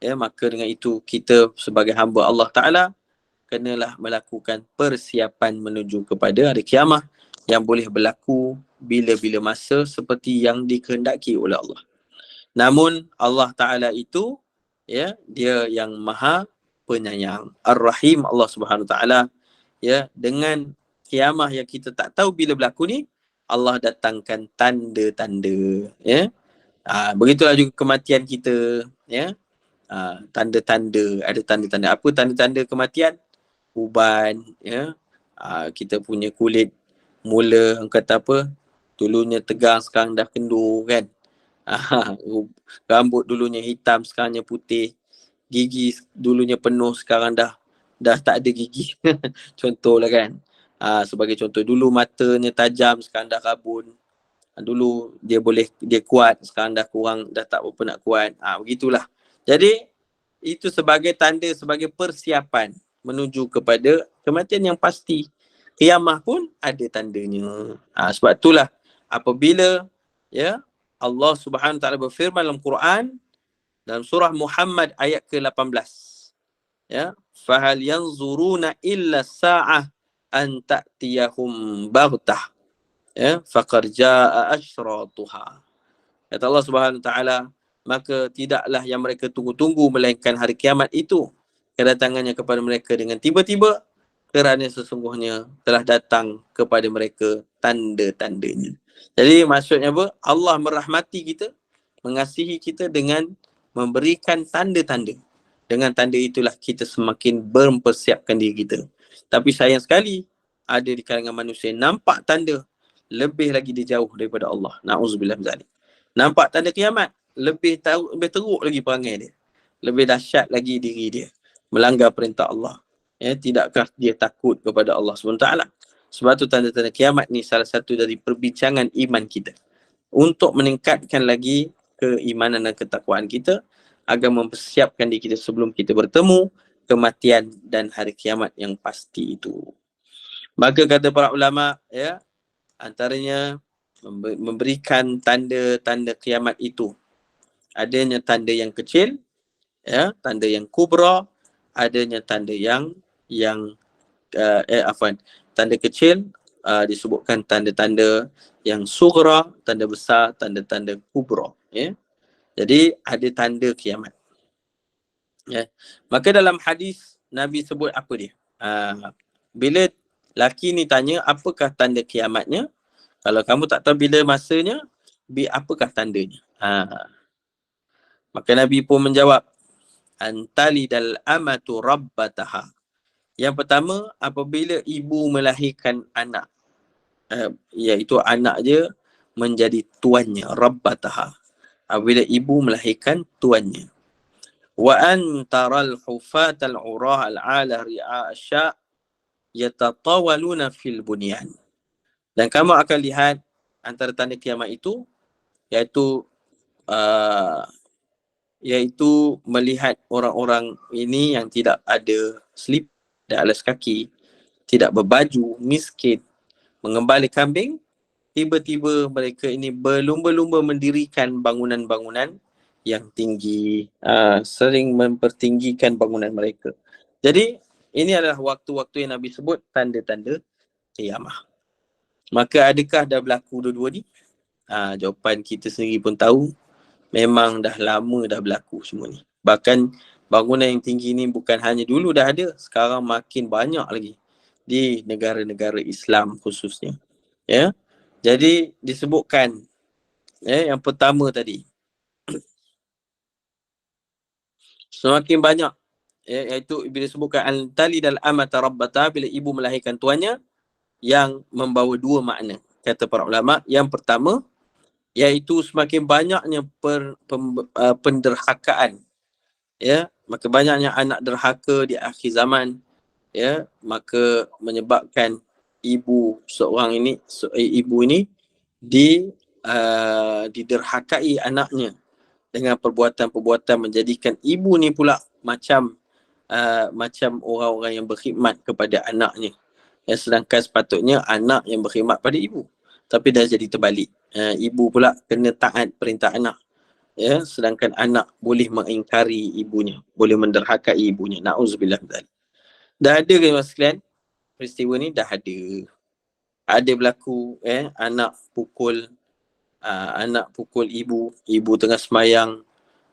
Maka dengan itu kita sebagai hamba Allah Ta'ala kenalah melakukan persiapan menuju kepada hari kiamat yang boleh berlaku bila-bila masa seperti yang dikehendaki oleh Allah. Namun Allah Ta'ala itu dia yang maha penyayang, Ar-Rahim Allah Subhanahu Ta'ala. Dengan kiamat yang kita tak tahu bila berlaku ni, Allah datangkan tanda-tanda. Begitulah juga kematian kita. Tanda-tanda, ada tanda-tanda. Apa tanda-tanda kematian? Uban, kita punya kulit mula, kata apa, dulunya tegang sekarang dah kendur, kan? Rambut dulunya hitam, sekarangnya putih. Gigi dulunya penuh, sekarang dah tak ada gigi. Contohlah kan. Sebagai contoh, dulu matanya tajam, sekarang dah rabun. Dulu dia kuat, sekarang dah kurang, dah tak berapa nak kuat. Begitulah. Jadi itu sebagai tanda, sebagai persiapan menuju kepada kematian yang pasti. Qiyamah pun ada tandanya. Sebab itulah apabila ya Allah Subhanahu Wa Taala berfirman dalam Quran dalam surah Muhammad ayat ke-18, ya, fahal yanzuruna illa sa'ah an ta'tiyahum baghtah, ya, faqad jaa asyratuha. Kata Allah Subhanahu Wa Taala, maka tidaklah yang mereka tunggu-tunggu melainkan hari kiamat itu kedatangannya kepada mereka dengan tiba-tiba, kerana sesungguhnya telah datang kepada mereka tanda-tandanya. Jadi maksudnya apa? Allah merahmati kita, mengasihi kita dengan memberikan tanda-tanda. Dengan tanda itulah kita semakin mempersiapkan diri kita. Tapi sayang sekali, ada di kalangan manusia nampak tanda, lebih lagi dia jauh daripada Allah. Na'udzubillah min zalik. Nampak tanda kiamat, lebih teruk lagi perangai dia. Lebih dahsyat lagi diri dia. Melanggar perintah Allah. Ya, tidakkah dia takut kepada Allah SWT? Sebab tu tanda-tanda kiamat ni salah satu dari perbincangan iman kita. Untuk meningkatkan lagi keimanan dan ketakwaan kita, agar mempersiapkan diri kita sebelum kita bertemu kematian dan hari kiamat yang pasti itu. Maka kata para ulama, ya, antaranya memberikan tanda-tanda kiamat itu. Adanya tanda yang kecil, ya, tanda yang kubra, adanya tanda yang tanda kecil, disebutkan tanda-tanda yang sughra, tanda besar, tanda-tanda kubra, ya. Jadi ada tanda kiamat. Ya. Maka dalam hadis Nabi sebut apa dia? Bila laki ni tanya apakah tanda kiamatnya, kalau kamu tak tahu bila masanya, apakah tandanya? Maka Nabi pun menjawab, antalidal amatu rabbataha. Yang pertama, apabila ibu melahirkan anak, iaitu anak dia menjadi tuannya, rabbataha. Apabila ibu melahirkan tuannya. Wa antaral hufatal urah al-ala ri'a asya' yatatawaluna fil bunyan. Dan kamu akan lihat antara tanda kiamat itu, iaitu melihat orang-orang ini yang tidak ada slip, tidak alas kaki, tidak berbaju, miskin, mengembali kambing. Tiba-tiba mereka ini berlumba-lumba mendirikan bangunan-bangunan yang tinggi, sering mempertinggikan bangunan mereka. Jadi ini adalah waktu-waktu yang Nabi sebut tanda-tanda qiyamah. Maka adakah dah berlaku dua-dua ni? Jawapan kita sendiri pun tahu, memang dah lama dah berlaku semua ni. Bahkan bangunan yang tinggi ni bukan hanya dulu dah ada, sekarang makin banyak lagi di negara-negara Islam khususnya. Ya. Jadi disebutkan, yang pertama tadi, semakin banyak, iaitu bila disebutkan antalidal amata rabbata, bila ibu melahirkan tuannya, yang membawa dua makna. Kata para ulama, yang pertama iaitu semakin banyaknya penderhakaan, ya, maka banyaknya anak derhaka di akhir zaman, ya, maka menyebabkan ibu ini diderhakai anaknya dengan perbuatan-perbuatan menjadikan ibu ni pula macam orang-orang yang berkhidmat kepada anaknya. Sedangkan sepatutnya anak yang berkhidmat pada ibu. Tapi dah jadi terbalik. Ibu pula kena taat perintah anak. Ya, sedangkan anak boleh mengingkari ibunya, boleh menderhakai ibunya. Na'udzubillah min dzalik. Dah ada ke mas sekalian? Peristiwa ni dah ada. Ada berlaku, anak pukul ibu tengah semayang,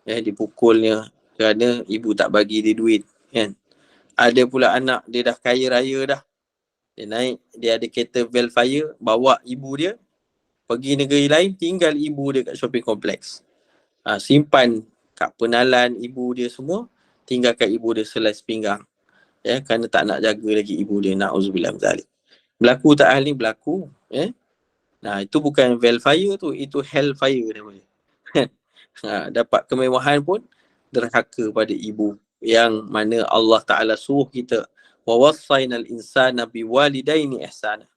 dipukulnya kerana ibu tak bagi dia duit, kan. Ada pula anak dia dah kaya raya dah. Dia ada kereta Velfire, bawa ibu dia pergi negeri lain, tinggal ibu dia kat shopping complex. Simpan kad penalan ibu dia semua, tinggalkan ibu dia selai sepinggang. Ya, kerana tak nak jaga lagi ibu dia. Na'udzubillah min zalik. Berlaku tak hal ni? Berlaku. Itu bukan Velfire tu, itu Hellfire namanya. dapat kemewahan pun derhaka pada ibu, yang mana Allah Ta'ala suruh kita wa wassainal insana biwalidaini ihsana,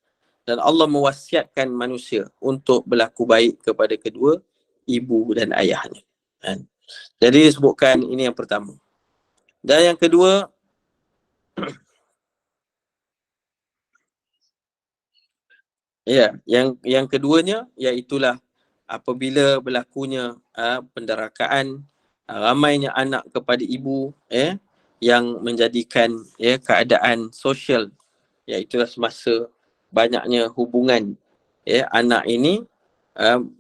dan Allah mewasiatkan manusia untuk berlaku baik kepada kedua ibu dan ayahnya. Kan? Jadi disebutkan ini yang pertama. Dan yang kedua, ya, yang keduanya iaitulah apabila berlakunya penderakaan ramainya anak kepada ibu, yang menjadikan keadaan sosial, iaitulah semasa banyaknya hubungan anak ini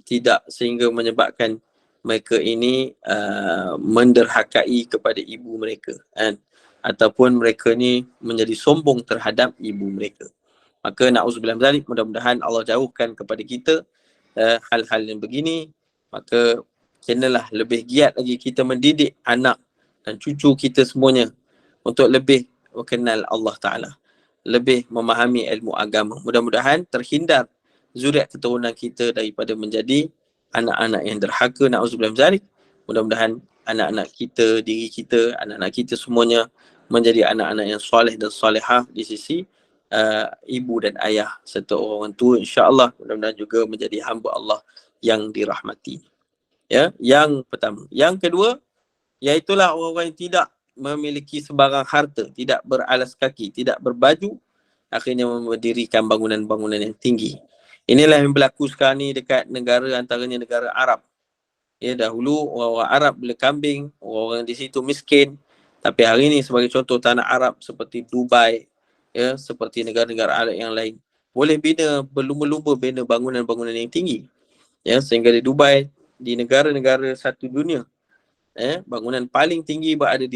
tidak, sehingga menyebabkan mereka ini menderhakai kepada ibu mereka, kan? Ataupun mereka ni menjadi sombong terhadap ibu mereka. Maka na'udzubillah min zalik, mudah-mudahan Allah jauhkan kepada kita hal-hal yang begini. Maka kenalah lebih giat lagi kita mendidik anak dan cucu kita semuanya untuk lebih mengenal Allah Ta'ala, lebih memahami ilmu agama. Mudah-mudahan terhindar zuriat keturunan kita daripada menjadi anak-anak yang derhaka, na'udzubillah min zalik. Mudah-mudahan anak-anak kita, diri kita, anak-anak kita semuanya menjadi anak-anak yang soleh dan solehah di sisi ibu dan ayah serta orang tua, insya-Allah. Mudah-mudahan juga menjadi hamba Allah yang dirahmati. Ya, yang pertama. Yang kedua, iaitulah orang-orang yang tidak memiliki sebarang harta, tidak beralas kaki, tidak berbaju, akhirnya mendirikan bangunan-bangunan yang tinggi. Inilah yang berlaku sekarang ni dekat negara, antaranya negara Arab. Dahulu orang-orang Arab bela kambing, orang-orang di situ miskin. Tapi hari ni sebagai contoh, tanah Arab seperti Dubai, seperti negara-negara Arab yang lain, boleh bina, berlumba-lumba bina bangunan-bangunan yang tinggi. Sehingga di Dubai, di negara-negara satu dunia, bangunan paling tinggi berada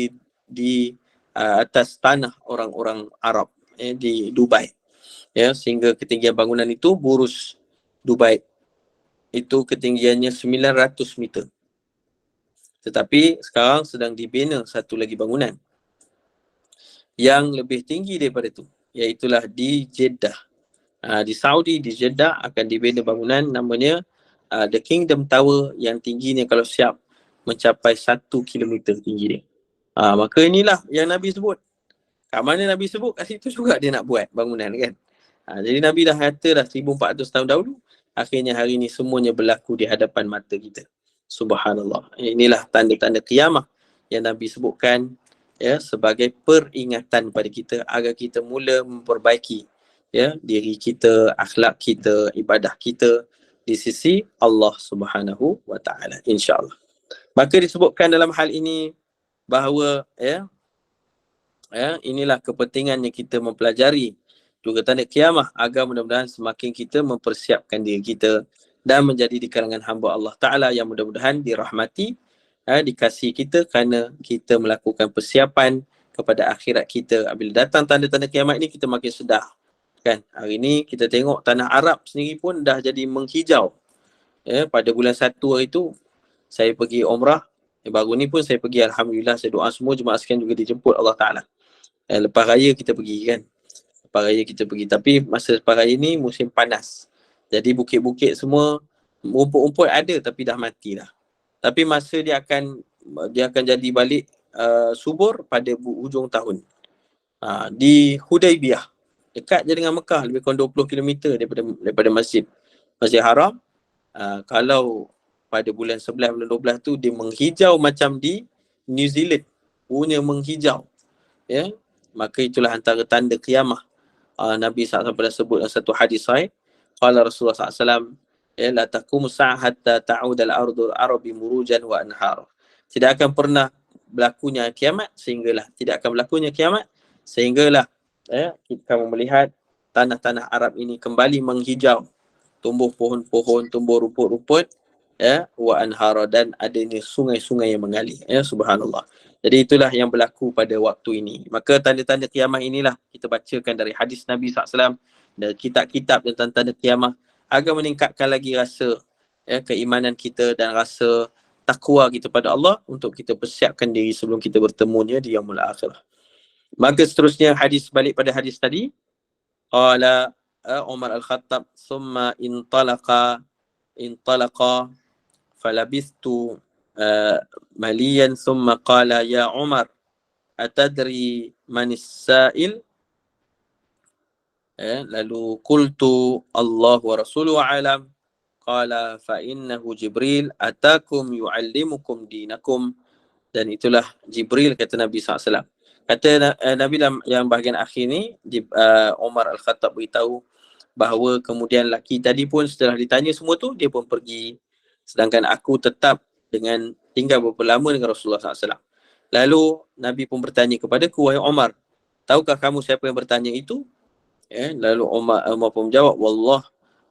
di atas tanah orang-orang Arab, di Dubai. Sehingga ketinggian bangunan itu, Burj Dubai itu ketinggiannya 900 meter. Tetapi sekarang sedang dibina satu lagi bangunan yang lebih tinggi daripada itu, iaitulah di Jeddah. Di Saudi, di Jeddah akan dibina bangunan namanya The Kingdom Tower, yang tingginya kalau siap mencapai 1 kilometer tinggi dia. Maka inilah yang Nabi sebut. Kat mana Nabi sebut, kat situ juga dia nak buat bangunan, kan. Jadi Nabi dah kata dah 1400 tahun dahulu, akhirnya hari ini semuanya berlaku di hadapan mata kita. Subhanallah. Inilah tanda-tanda qiyamah yang Nabi sebutkan, sebagai peringatan pada kita agar kita mula memperbaiki diri kita, akhlak kita, ibadah kita di sisi Allah Subhanahu wa taala, insya-Allah. Maka disebutkan dalam hal ini bahawa inilah kepentingannya kita mempelajari juga tanda kiamah, agar mudah-mudahan semakin kita mempersiapkan diri kita dan menjadi di kalangan hamba Allah Ta'ala yang mudah-mudahan dirahmati, dikasihi kita kerana kita melakukan persiapan kepada akhirat kita. Bila datang tanda-tanda kiamat ini, kita makin sedar, kan. Hari ini kita tengok tanah Arab sendiri pun dah jadi menghijau. Pada bulan 1 hari itu saya pergi umrah, baru ni pun saya pergi, alhamdulillah. Saya doa semua jemaah sekalian juga dijemput Allah Ta'ala. Lepas raya kita pergi, kan. Lepas raya kita pergi. Tapi masa lepas raya ni musim panas. Jadi bukit-bukit semua, rumput-rumput ada tapi dah mati dah. Tapi masa dia akan jadi balik subur pada hujung tahun. Di Hudaibiyah. Dekat je dengan Mekah, lebih kurang 20 km daripada Masjid Haram. Kalau pada bulan 11, bulan 12 tu dia menghijau macam di New Zealand. Punya menghijau. Maka itulah antara tanda kiamah. Nabi SAW pernah sebut dalam satu hadis sahih. Qala Rasulullah SAW, la taqumu sa'ah hatta ta'ud al-ardu al-arabi murujan wa anhar. Tidak akan pernah berlakunya kiamat sehinggalah kita akan melihat tanah-tanah Arab ini kembali menghijau, tumbuh pohon-pohon, tumbuh rumput-rumput, wa anhara, dan adanya sungai-sungai yang mengalir. Subhanallah. Jadi itulah yang berlaku pada waktu ini. Maka tanda-tanda kiamah inilah kita bacakan dari hadis Nabi SAW dan kitab-kitab tentang tanda kiamah, agar meningkatkan lagi rasa keimanan kita dan rasa takwa kita pada Allah, untuk kita persiapkan diri sebelum kita bertemunya di yaumul akhirah. Maka seterusnya hadis, balik pada hadis tadi. Qala Umar Al-Khattab, summa intalaqa falabistu maliyan thumma qala ya Umar atadri manis sa'il, lalu qultu Allah wa rasuluhu alam, qala fa innahu Jibril atakum yuallimukum dinakum. Dan itulah Jibril, kata Nabi SAW. Kata Nabi dalam yang bahagian akhir ni, Umar Al-Khattab beritahu bahawa kemudian lelaki tadi pun setelah ditanya semua tu, dia pun pergi. Sedangkan aku tetap dengan tinggal berapa lama dengan Rasulullah SAW. Lalu Nabi pun bertanya kepadaku, wahai Umar, tahukah kamu siapa yang bertanya itu? Lalu Umar pun menjawab,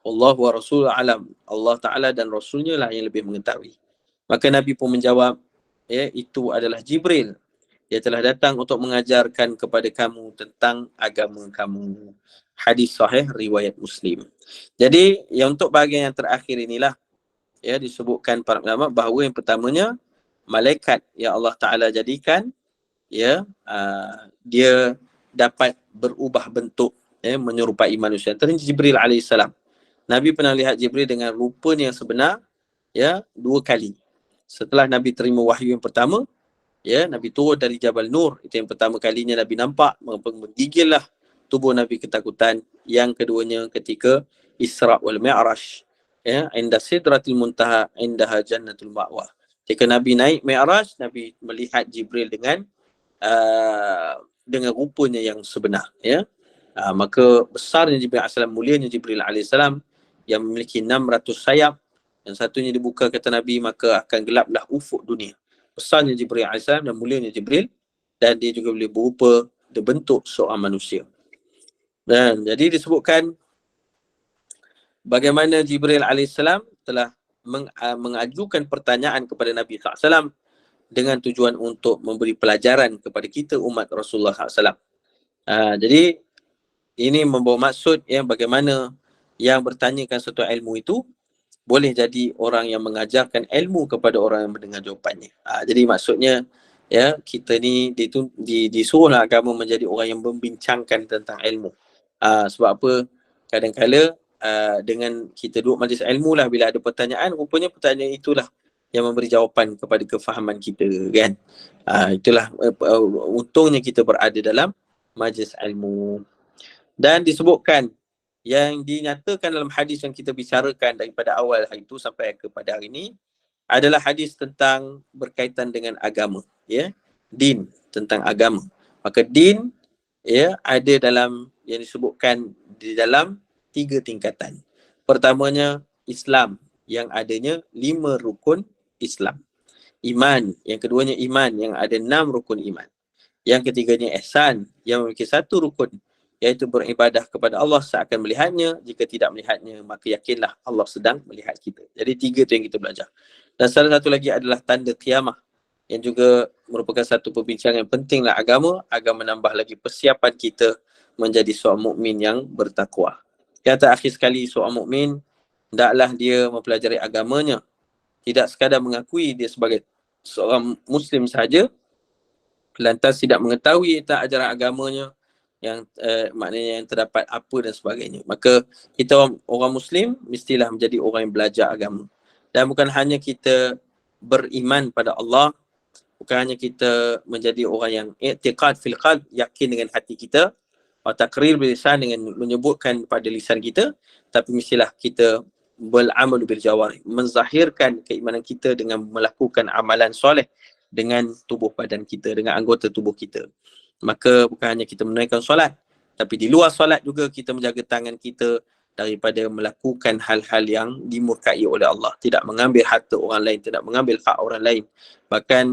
Allah wa Rasul alam. Allah Ta'ala dan Rasulnya lah yang lebih mengetahui. Maka Nabi pun menjawab, itu adalah Jibril. Dia telah datang untuk mengajarkan kepada kamu tentang agama kamu. Hadis sahih riwayat Muslim. Jadi yang untuk bahagian yang terakhir inilah disebutkan para ulama bahawa yang pertamanya malaikat yang Allah Ta'ala jadikan, dia dapat berubah bentuk, menyerupai manusia. Antara Jibril alaihissalam. Nabi pernah lihat Jibril dengan rupa yang sebenar 2 kali. Setelah Nabi terima wahyu yang pertama, Nabi turun dari Jabal Nur. Itu yang pertama kalinya Nabi nampak, menggigillah tubuh Nabi ketakutan. Yang keduanya ketika Isra wal Mi'raj, inda sidratil muntaha indaha jannatul ma'wa. Ketika Nabi naik Mi'raj, Nabi melihat Jibril dengan rupanya yang sebenar. Maka besarnya Jibril AS, mulianya Jibril AS yang memiliki 600 sayap. Yang satunya dibuka, kata Nabi, maka akan gelaplah ufuk dunia. Besarnya Jibril AS dan mulianya Jibril, dan dia juga boleh berupa bentuk seorang manusia. Dan jadi disebutkan bagaimana Jibril AS telah mengajukan pertanyaan kepada Nabi SAW dengan tujuan untuk memberi pelajaran kepada kita umat Rasulullah SAW. Jadi ini membawa maksud bagaimana yang bertanyakan suatu ilmu itu boleh jadi orang yang mengajarkan ilmu kepada orang yang mendengar jawapannya. Jadi maksudnya kita ni disuruhlah agama menjadi orang yang membincangkan tentang ilmu. Sebab apa? Kadang-kala dengan kita duduk majlis ilmu lah, bila ada pertanyaan, rupanya pertanyaan itulah yang memberi jawapan kepada kefahaman kita, kan? Itulah untungnya kita berada dalam majlis ilmu. Dan disebutkan yang dinyatakan dalam hadis yang kita bicarakan daripada awal hari itu sampai kepada hari ini adalah hadis tentang berkaitan dengan agama, din, tentang agama. Maka din ada dalam yang disebutkan di dalam 3 tingkatan. Pertamanya Islam, yang adanya 5 rukun Islam. Iman, yang keduanya iman, yang ada 6 rukun iman. Yang ketiganya ihsan, yang memiliki 1 rukun, iaitu beribadah kepada Allah seakan melihatnya. Jika tidak melihatnya, maka yakinlah Allah sedang melihat kita. Jadi 3 tu yang kita belajar. Dan salah satu lagi adalah tanda kiamah, yang juga merupakan satu perbincangan yang pentinglah agama, agar menambah lagi persiapan kita menjadi seorang mukmin yang bertakwa. Kata akhir sekali, seorang mukmin hendaklah dia mempelajari agamanya, tidak sekadar mengakui dia sebagai seorang Muslim sahaja, lantas tidak mengetahui tentang ajaran agamanya, yang maknanya yang terdapat apa dan sebagainya. Maka kita orang Muslim mestilah menjadi orang yang belajar agama. Dan bukan hanya kita beriman pada Allah, bukan hanya kita menjadi orang yang i'tiqad fil qalb, yakin dengan hati kita, atau takrir bil lisan, dengan menyebutkan pada lisan kita, tapi mestilah kita beramal bil jawarih, menzahirkan keimanan kita dengan melakukan amalan soleh dengan tubuh badan kita, dengan anggota tubuh kita. Maka bukan hanya kita menunaikan solat, tapi di luar solat juga kita menjaga tangan kita daripada melakukan hal-hal yang dimurkai oleh Allah. Tidak mengambil harta orang lain, tidak mengambil hak orang lain. Bahkan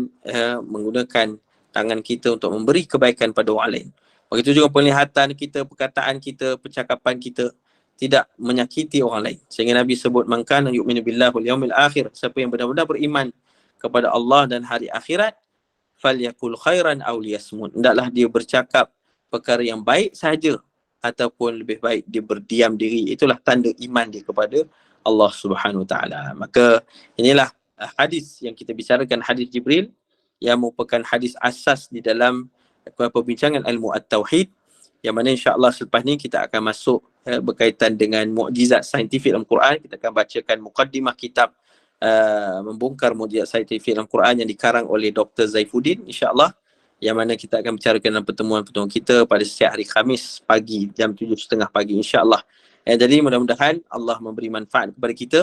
menggunakan tangan kita untuk memberi kebaikan pada orang lain. Begitu juga penglihatan kita, perkataan kita, percakapan kita, tidak menyakiti orang lain. Sehingga Nabi sebut, man kana yu'minu billahi wal yaumil akhir, siapa yang benar-benar beriman kepada Allah dan hari akhirat, falyakul khairan aw liyasmut, hendaklah dia bercakap perkara yang baik saja ataupun lebih baik dia berdiam diri. Itulah tanda iman dia kepada Allah Subhanahu Wa Taala. Maka inilah hadis yang kita bicarakan, hadis Jibril, yang merupakan hadis asas di dalam perbincangan ilmu at-tauhid, yang mana insya-Allah selepas ni kita akan masuk berkaitan dengan mukjizat saintifik dalam Quran. Kita akan bacakan muqaddimah kitab membongkar mukjizat saintifik dalam Quran yang dikarang oleh Dr. Zaifuddin, insya-Allah, yang mana kita akan bicarakan dalam pertemuan-pertemuan kita pada setiap hari Khamis pagi jam 7.30 pagi, insya-Allah. Jadi mudah-mudahan Allah memberi manfaat kepada kita,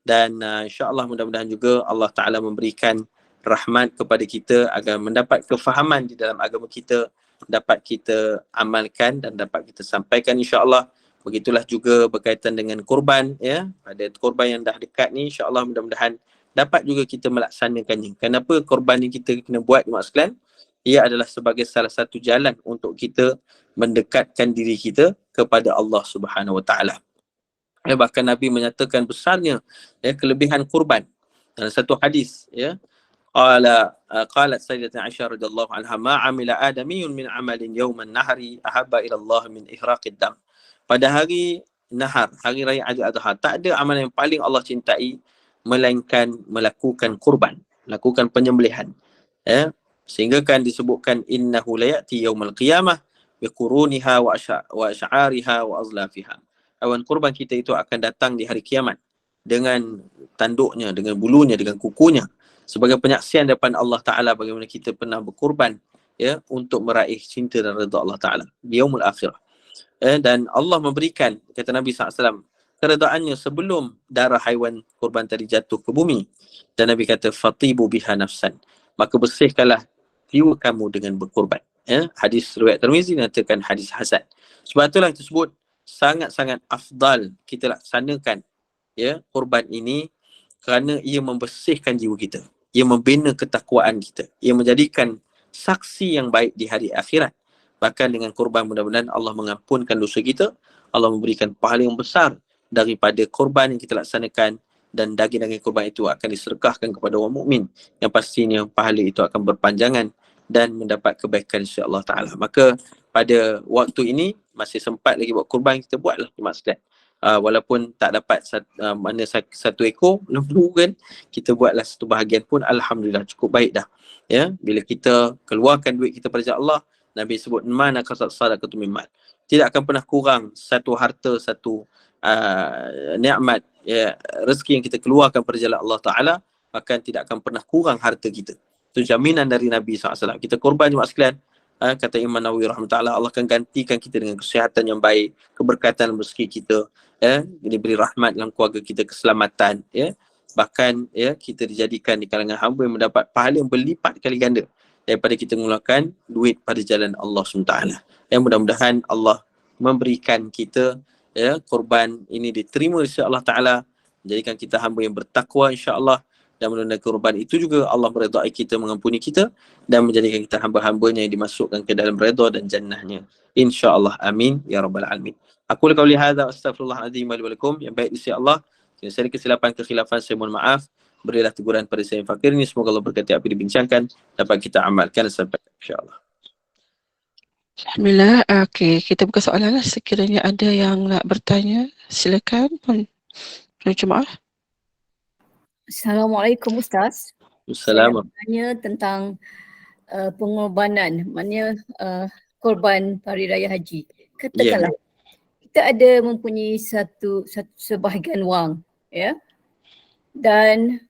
dan insya-Allah mudah-mudahan juga Allah Ta'ala memberikan rahmat kepada kita agar mendapat kefahaman di dalam agama kita, dapat kita amalkan dan dapat kita sampaikan, insya-Allah. Begitulah juga berkaitan dengan korban, ya. Pada korban yang dah dekat ni, insya-Allah mudah-mudahan dapat juga kita melaksanakannya. Kenapa korban ni kita kena buat, jemaah sekalian? Ia adalah sebagai salah satu jalan untuk kita mendekatkan diri kita kepada Allah Subhanahu Wa Taala. Bahkan Nabi menyatakan besarnya, ya, kelebihan korban dalam satu hadis, ya. Qalat Sayyidatina Aisyah radhiyallahu anha, ma amila adamiyun min amalin yawman nahri ahabba ila Allah min ihraqid dam. Pada hari Nahar, hari raya Idul Adha, tak ada amalan yang paling Allah cintai melainkan melakukan kurban, melakukan penyembelihan. Ya, sehingga kan disebutkan innahu la ya'ti yaumal qiyamah biquruniha wa sya'ariha wa azlafiha. Hewan kurban kita itu akan datang di hari kiamat dengan tanduknya, dengan bulunya, dengan kukunya, sebagai penyaksian depan Allah Ta'ala bagaimana kita pernah berkurban, ya, untuk meraih cinta dan redha Allah Ta'ala di yaumul akhirah. Dan Allah memberikan, kata Nabi SAW, keredaannya sebelum darah haiwan kurban tadi jatuh ke bumi. Dan Nabi kata, fatibu biha nafsan, maka bersihkanlah jiwa kamu dengan berkurban. Hadis riwayat Tirmizi mengatakan hadis hasan. Sebab itulah tersebut sangat-sangat afdal kita laksanakan, ya, kurban ini, kerana ia membersihkan jiwa kita, ia membina ketakwaan kita, ia menjadikan saksi yang baik di hari akhirat. Bahkan dengan kurban mudah-mudahan Allah mengampunkan dosa kita, Allah memberikan pahala yang besar daripada kurban yang kita laksanakan, dan daging-daging kurban itu akan disedekahkan kepada orang mukmin, yang pastinya pahala itu akan berpanjangan dan mendapat kebaikan insya-Allah Ta'ala. Maka pada waktu ini masih sempat lagi buat kurban, kita buatlah, jemaah sekalian. Walaupun tak dapat satu ekor lembu kan, kita buatlah satu bahagian pun alhamdulillah cukup baik dah. Ya, bila kita keluarkan duit kita pada jalan Allah, Nabi sebut mana kasat sadaqatu min mal, tidak akan pernah kurang satu harta, satu nikmat, ya, rezeki yang kita keluarkan pada jalan Allah Ta'ala, bahkan tidak akan pernah kurang harta kita. Itu jaminan dari Nabi SAW. Kita korban, jemaah sekalian, kata Imam Nawawi rahmatullah, Allah akan gantikan kita dengan kesihatan yang baik, keberkatan rezeki kita, ya, diberi rahmat dalam keluarga kita, keselamatan, ya. Bahkan, ya, kita dijadikan di kalangan hamba yang mendapat pahala yang berlipat kali ganda daripada kita mengeluarkan duit pada jalan Allah SWT. Yang mudah-mudahan Allah memberikan kita, ya, korban ini diterima insya-Allah Ta'ala, menjadikan kita hamba yang bertakwa insya-Allah, dan melalui korban itu juga Allah meredai kita, mengampuni kita, dan menjadikan kita hamba-hambanya yang dimasukkan ke dalam redha dan jannahnya insya-Allah. Amin ya rabbal alamin. Aku qauli hadza astaghfirullahalazim wa lakum. Yang baik di sisi Allah, jika saya kesilapan kekhilafan saya mohon maaf. Berilah teguran pada saya yang fakir ini, semoga Allah berkati apa dibincangkan dapat kita amalkan sampai insya-Allah. Alhamdulillah. Okey, kita buka soalan lah. Sekiranya ada yang nak bertanya, silakan. Jemaah. Assalamualaikum Ustaz. Assalamualaikum. Saya nak tanya tentang pengorbanan, maknanya korban hari raya haji. Katakanlah kita ada mempunyai sebahagian wang, ya. Dan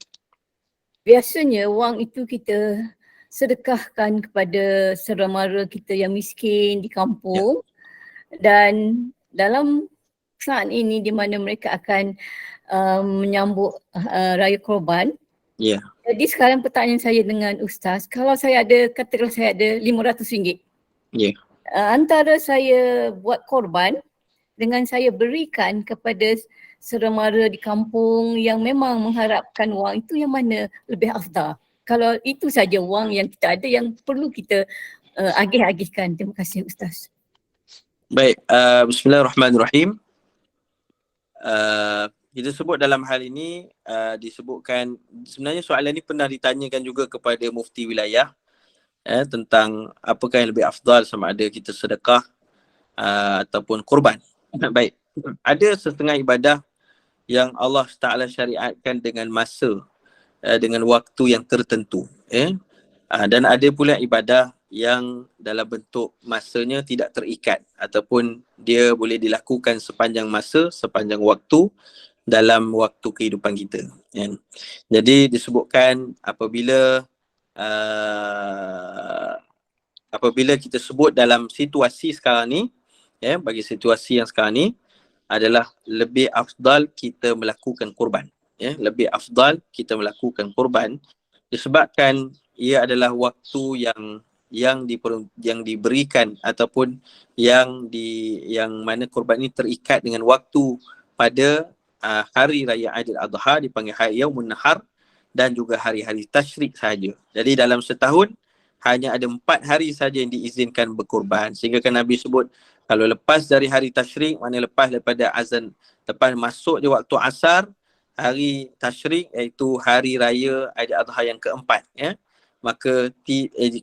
biasanya wang itu kita sedekahkan kepada saudara mara kita yang miskin di kampung, dan dalam saat ini di mana mereka akan menyambut raya korban. Jadi sekarang pertanyaan saya dengan Ustaz, kalau saya ada, katakanlah saya ada RM500, antara saya buat korban dengan saya berikan kepada saudara mara di kampung yang memang mengharapkan wang, itu yang mana lebih afdal? Kalau itu saja wang yang kita ada yang perlu kita agih-agihkan. Terima kasih Ustaz. Baik, bismillahirrahmanirrahim. Kita sebut dalam hal ini, disebutkan, sebenarnya soalan ini pernah ditanyakan juga kepada mufti wilayah, tentang apakah yang lebih afdal, sama ada kita sedekah ataupun kurban. Baik, ada setengah ibadah yang Allah Ta'ala syariatkan dengan masa, dengan waktu yang tertentu, dan ada pula ibadah yang dalam bentuk masanya tidak terikat, ataupun dia boleh dilakukan sepanjang masa, sepanjang waktu, dalam waktu kehidupan kita, kan. Jadi disebutkan apabila kita sebut dalam situasi sekarang ni, bagi situasi yang sekarang ni adalah lebih afdal kita melakukan kurban, lebih afdal kita melakukan kurban disebabkan ia adalah waktu yang diberikan ataupun yang mana kurban ini terikat dengan waktu pada hari raya Aidil Adha, dipanggil hari Yaumun Nahar, dan juga hari-hari tasyrik sahaja. Jadi dalam setahun hanya ada 4 hari saja yang diizinkan berkurban. Sehingga kan Nabi sebut kalau lepas dari hari tasyrik, mana lepas daripada azan, lepas masuk je waktu asar, hari tasyrik iaitu hari raya Aidil Adha yang keempat, maka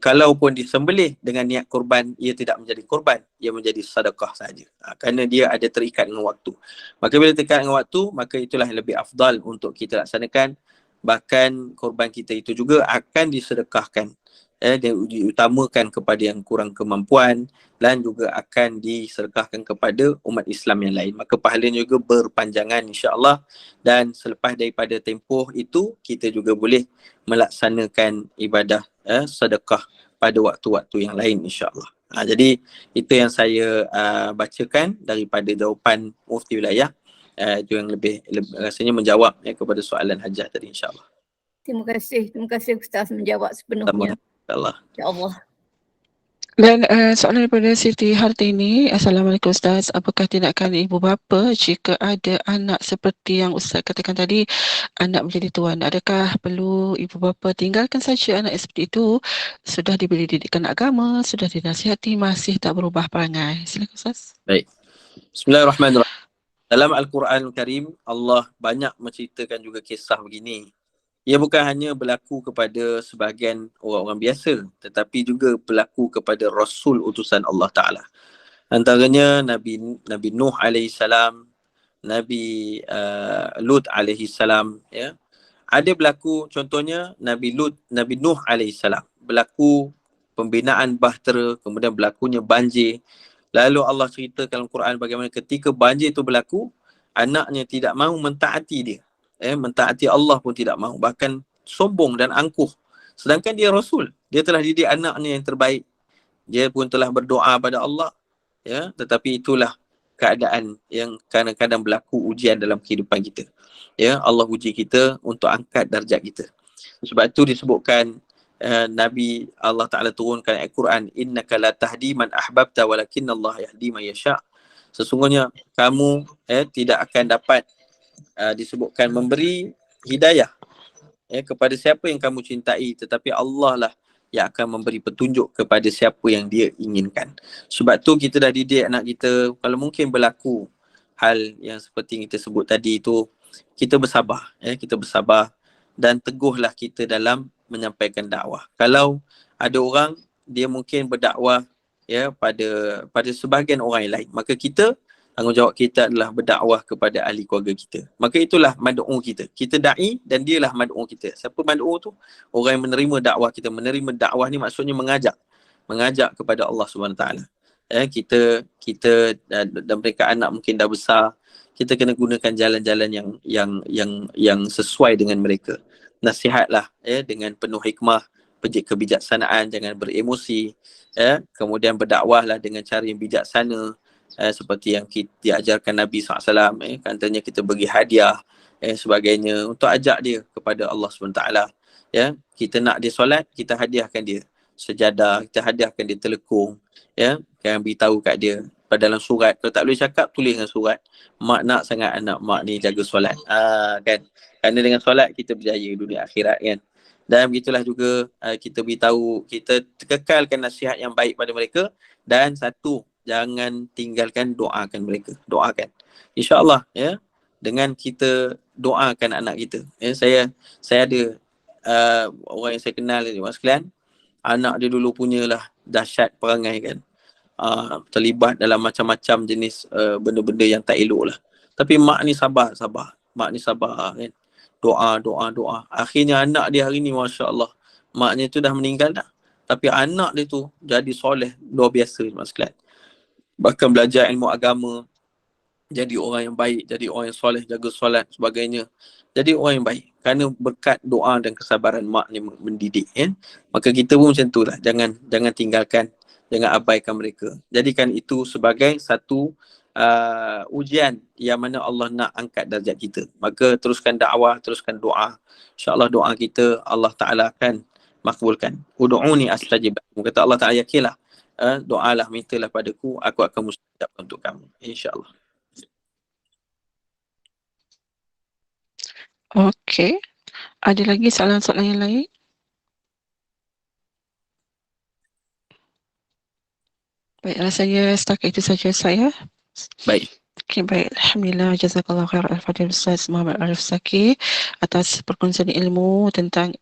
kalau pun disembelih dengan niat kurban, ia tidak menjadi kurban, ia menjadi sedekah saja, kerana dia ada terikat dengan waktu. Maka bila terikat dengan waktu, maka itulah yang lebih afdal untuk kita laksanakan. Bahkan kurban kita itu juga akan disedekahkan, dia diutamakan kepada yang kurang kemampuan dan juga akan disedekahkan kepada umat Islam yang lain. Maka pahalanya juga berpanjangan insya-Allah, dan selepas daripada tempoh itu kita juga boleh melaksanakan ibadah sedekah pada waktu-waktu yang lain insya-Allah. Jadi itu yang saya bacakan daripada jawapan Mufti Wilayah, itu yang lebih rasanya menjawab kepada soalan Hajah tadi insya-Allah. Terima kasih Ustaz menjawab sepenuhnya. InsyaAllah. Dan soalan daripada Siti Hartini. Assalamualaikum Ustaz, apakah tindakan ibu bapa jika ada anak seperti yang Ustaz katakan tadi, anak menjadi tuan? Adakah perlu ibu bapa tinggalkan saja anak seperti itu? Sudah diberi didikan agama, sudah dinasihati, masih tak berubah perangai. Silakan Ustaz. Baik. Bismillahirrahmanirrahim. Dalam Al-Quran Karim, Allah banyak menceritakan juga kisah begini. Ia bukan hanya berlaku kepada sebahagian orang-orang biasa, tetapi juga berlaku kepada Rasul utusan Allah Ta'ala. Antaranya Nabi Nuh AS, Nabi Lut AS. Ada berlaku, contohnya Nabi Nuh AS. Berlaku pembinaan bahtera, kemudian berlakunya banjir. Lalu Allah cerita dalam Quran bagaimana ketika banjir itu berlaku, anaknya tidak mahu mentaati dia. Mentaati Allah pun tidak mahu, bahkan sombong dan angkuh. Sedangkan dia Rasul, dia telah didik anaknya yang terbaik, dia pun telah berdoa pada Allah, tetapi itulah keadaan yang kadang-kadang berlaku ujian dalam kehidupan kita. Allah uji kita untuk angkat darjat kita. Sebab itu disebutkan Nabi Allah Ta'ala turunkan Al-Quran, innaka la tahdi man ahbabta walakinnallaha yahdi man yasha'. Sesungguhnya kamu tidak akan dapat disebutkan memberi hidayah kepada siapa yang kamu cintai, tetapi Allah lah yang akan memberi petunjuk kepada siapa yang dia inginkan. Sebab tu kita dah didik anak kita, kalau mungkin berlaku hal yang seperti yang kita sebut tadi itu, kita bersabar, kita bersabar dan teguhlah kita dalam menyampaikan dakwah. Kalau ada orang dia mungkin berdakwah pada sebahagian orang yang lain, maka kita, tanggungjawab kita adalah berdakwah kepada ahli keluarga kita. Maka itulah mad'u kita. Kita da'i dan dialah mad'u kita. Siapa mad'u tu? Orang yang menerima dakwah kita. Menerima dakwah ni maksudnya mengajak kepada Allah SWT. Kita dan mereka anak mungkin dah besar, kita kena gunakan jalan-jalan yang sesuai dengan mereka. Nasihatlah dengan penuh hikmah, kebijaksanaan, jangan beremosi. Kemudian berdakwahlah dengan cara yang bijaksana, seperti yang kita diajarkan Nabi SAW, katanya kita bagi hadiah sebagainya untuk ajak dia kepada Allah SWT. Kita nak dia solat, kita hadiahkan dia sejadah, kita hadiahkan dia telekung, kan beritahu kat dia dalam surat. Kalau tak boleh cakap, tulis dengan surat, mak nak sangat anak mak ni jaga solat, kan, kerana dengan solat kita berjaya dunia akhirat, kan. Dan begitulah juga kita beritahu, kita kekalkan nasihat yang baik pada mereka. Dan satu, jangan tinggalkan, doakan mereka. Doakan. InsyaAllah, dengan kita doakan anak kita. Saya ada orang yang saya kenal ni, mas sekalian, anak dia dulu punyalah dahsyat perangai, kan. Terlibat dalam macam-macam jenis benda-benda yang tak elok lah. Tapi mak ni sabar. Mak ni sabar, kan. Doa. Akhirnya anak dia hari ni, Masya Allah, maknya tu dah meninggal dah. Tapi anak dia tu jadi soleh luar biasa, mas sekalian. Bahkan belajar ilmu agama, jadi orang yang baik, jadi orang yang soleh, jaga solat sebagainya. Jadi orang yang baik. Kerana berkat doa dan kesabaran mak ni mendidik, ya. Maka kita pun macam itulah. Jangan tinggalkan, jangan abaikan mereka. Jadikan itu sebagai satu ujian yang mana Allah nak angkat darjat kita. Maka teruskan dakwah, teruskan doa. InsyaAllah doa kita Allah Ta'ala akan makbulkan. Udu'uni astajib. Kata Allah Ta'ala, yakinlah, doalah, mintalah padaku, aku akan mustajab untuk kamu. InsyaAllah. Okey. Ada lagi soalan-soalan yang lain? Baik, rasanya setakat itu saja saya. Baik. Okey, baik. Alhamdulillah, jazakallah khair al-Fadhil Ustaz Muhammad Arif Zaki atas perkongsian ilmu tentang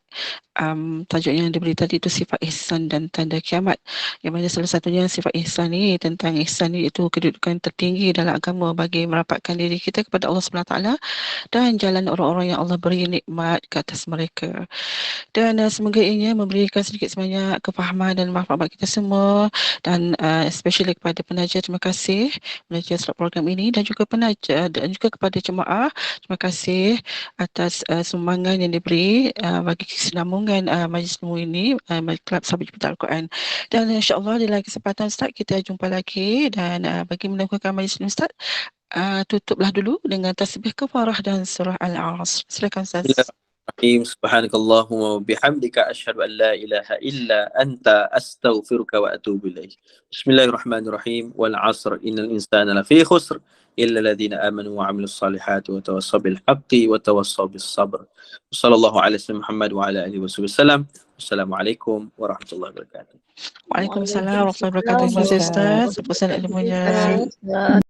tajuk yang diberi tadi itu sifat ihsan dan tanda kiamat. Yang mana salah satunya sifat ihsan ni, tentang ihsan ni itu kedudukan tertinggi dalam agama bagi merapatkan diri kita kepada Allah SWT dan jalan orang-orang yang Allah beri nikmat ke atas mereka. Dan semoga ianya memberikan sedikit sebanyak kefahaman dan manfaat kita semua, dan especially kepada penaja, terima kasih penaja slot program ini, dan juga penaja dan juga kepada jemaah, terima kasih atas sumbangan yang diberi bagi kesinambungan majlis ilmu ini, Kelab Sahabat Jemputan Al-Quran. Dan insya-Allah di lain kesempatan Ustaz kita jumpa lagi, dan bagi melakukan majlis ilmu Ustaz, tutuplah dulu dengan tasbih kafarah dan surah Al-Asr. Silakan Ustaz. Bismillahirrahmanirrahim. Subhanakallahumma wa bihamdika asyhadu an la ilaha illa anta astaghfiruka wa atubu ilaik. Bismillahirrahmanirrahim. Wal 'asr innal insana lafi khusr illa alladhina amanu wa 'amilus salihati wa tawassaw bil haqqi wa tawassaw bis sabr. Sallallahu alaihi wasallam Muhammad wa ala alihi wasallam. Wassalamualaikum warahmatullahi wabarakatuh. Waalaikumsalam warahmatullahi wabarakatuh. Terima kasih Ustaz. Pesan ilmunya.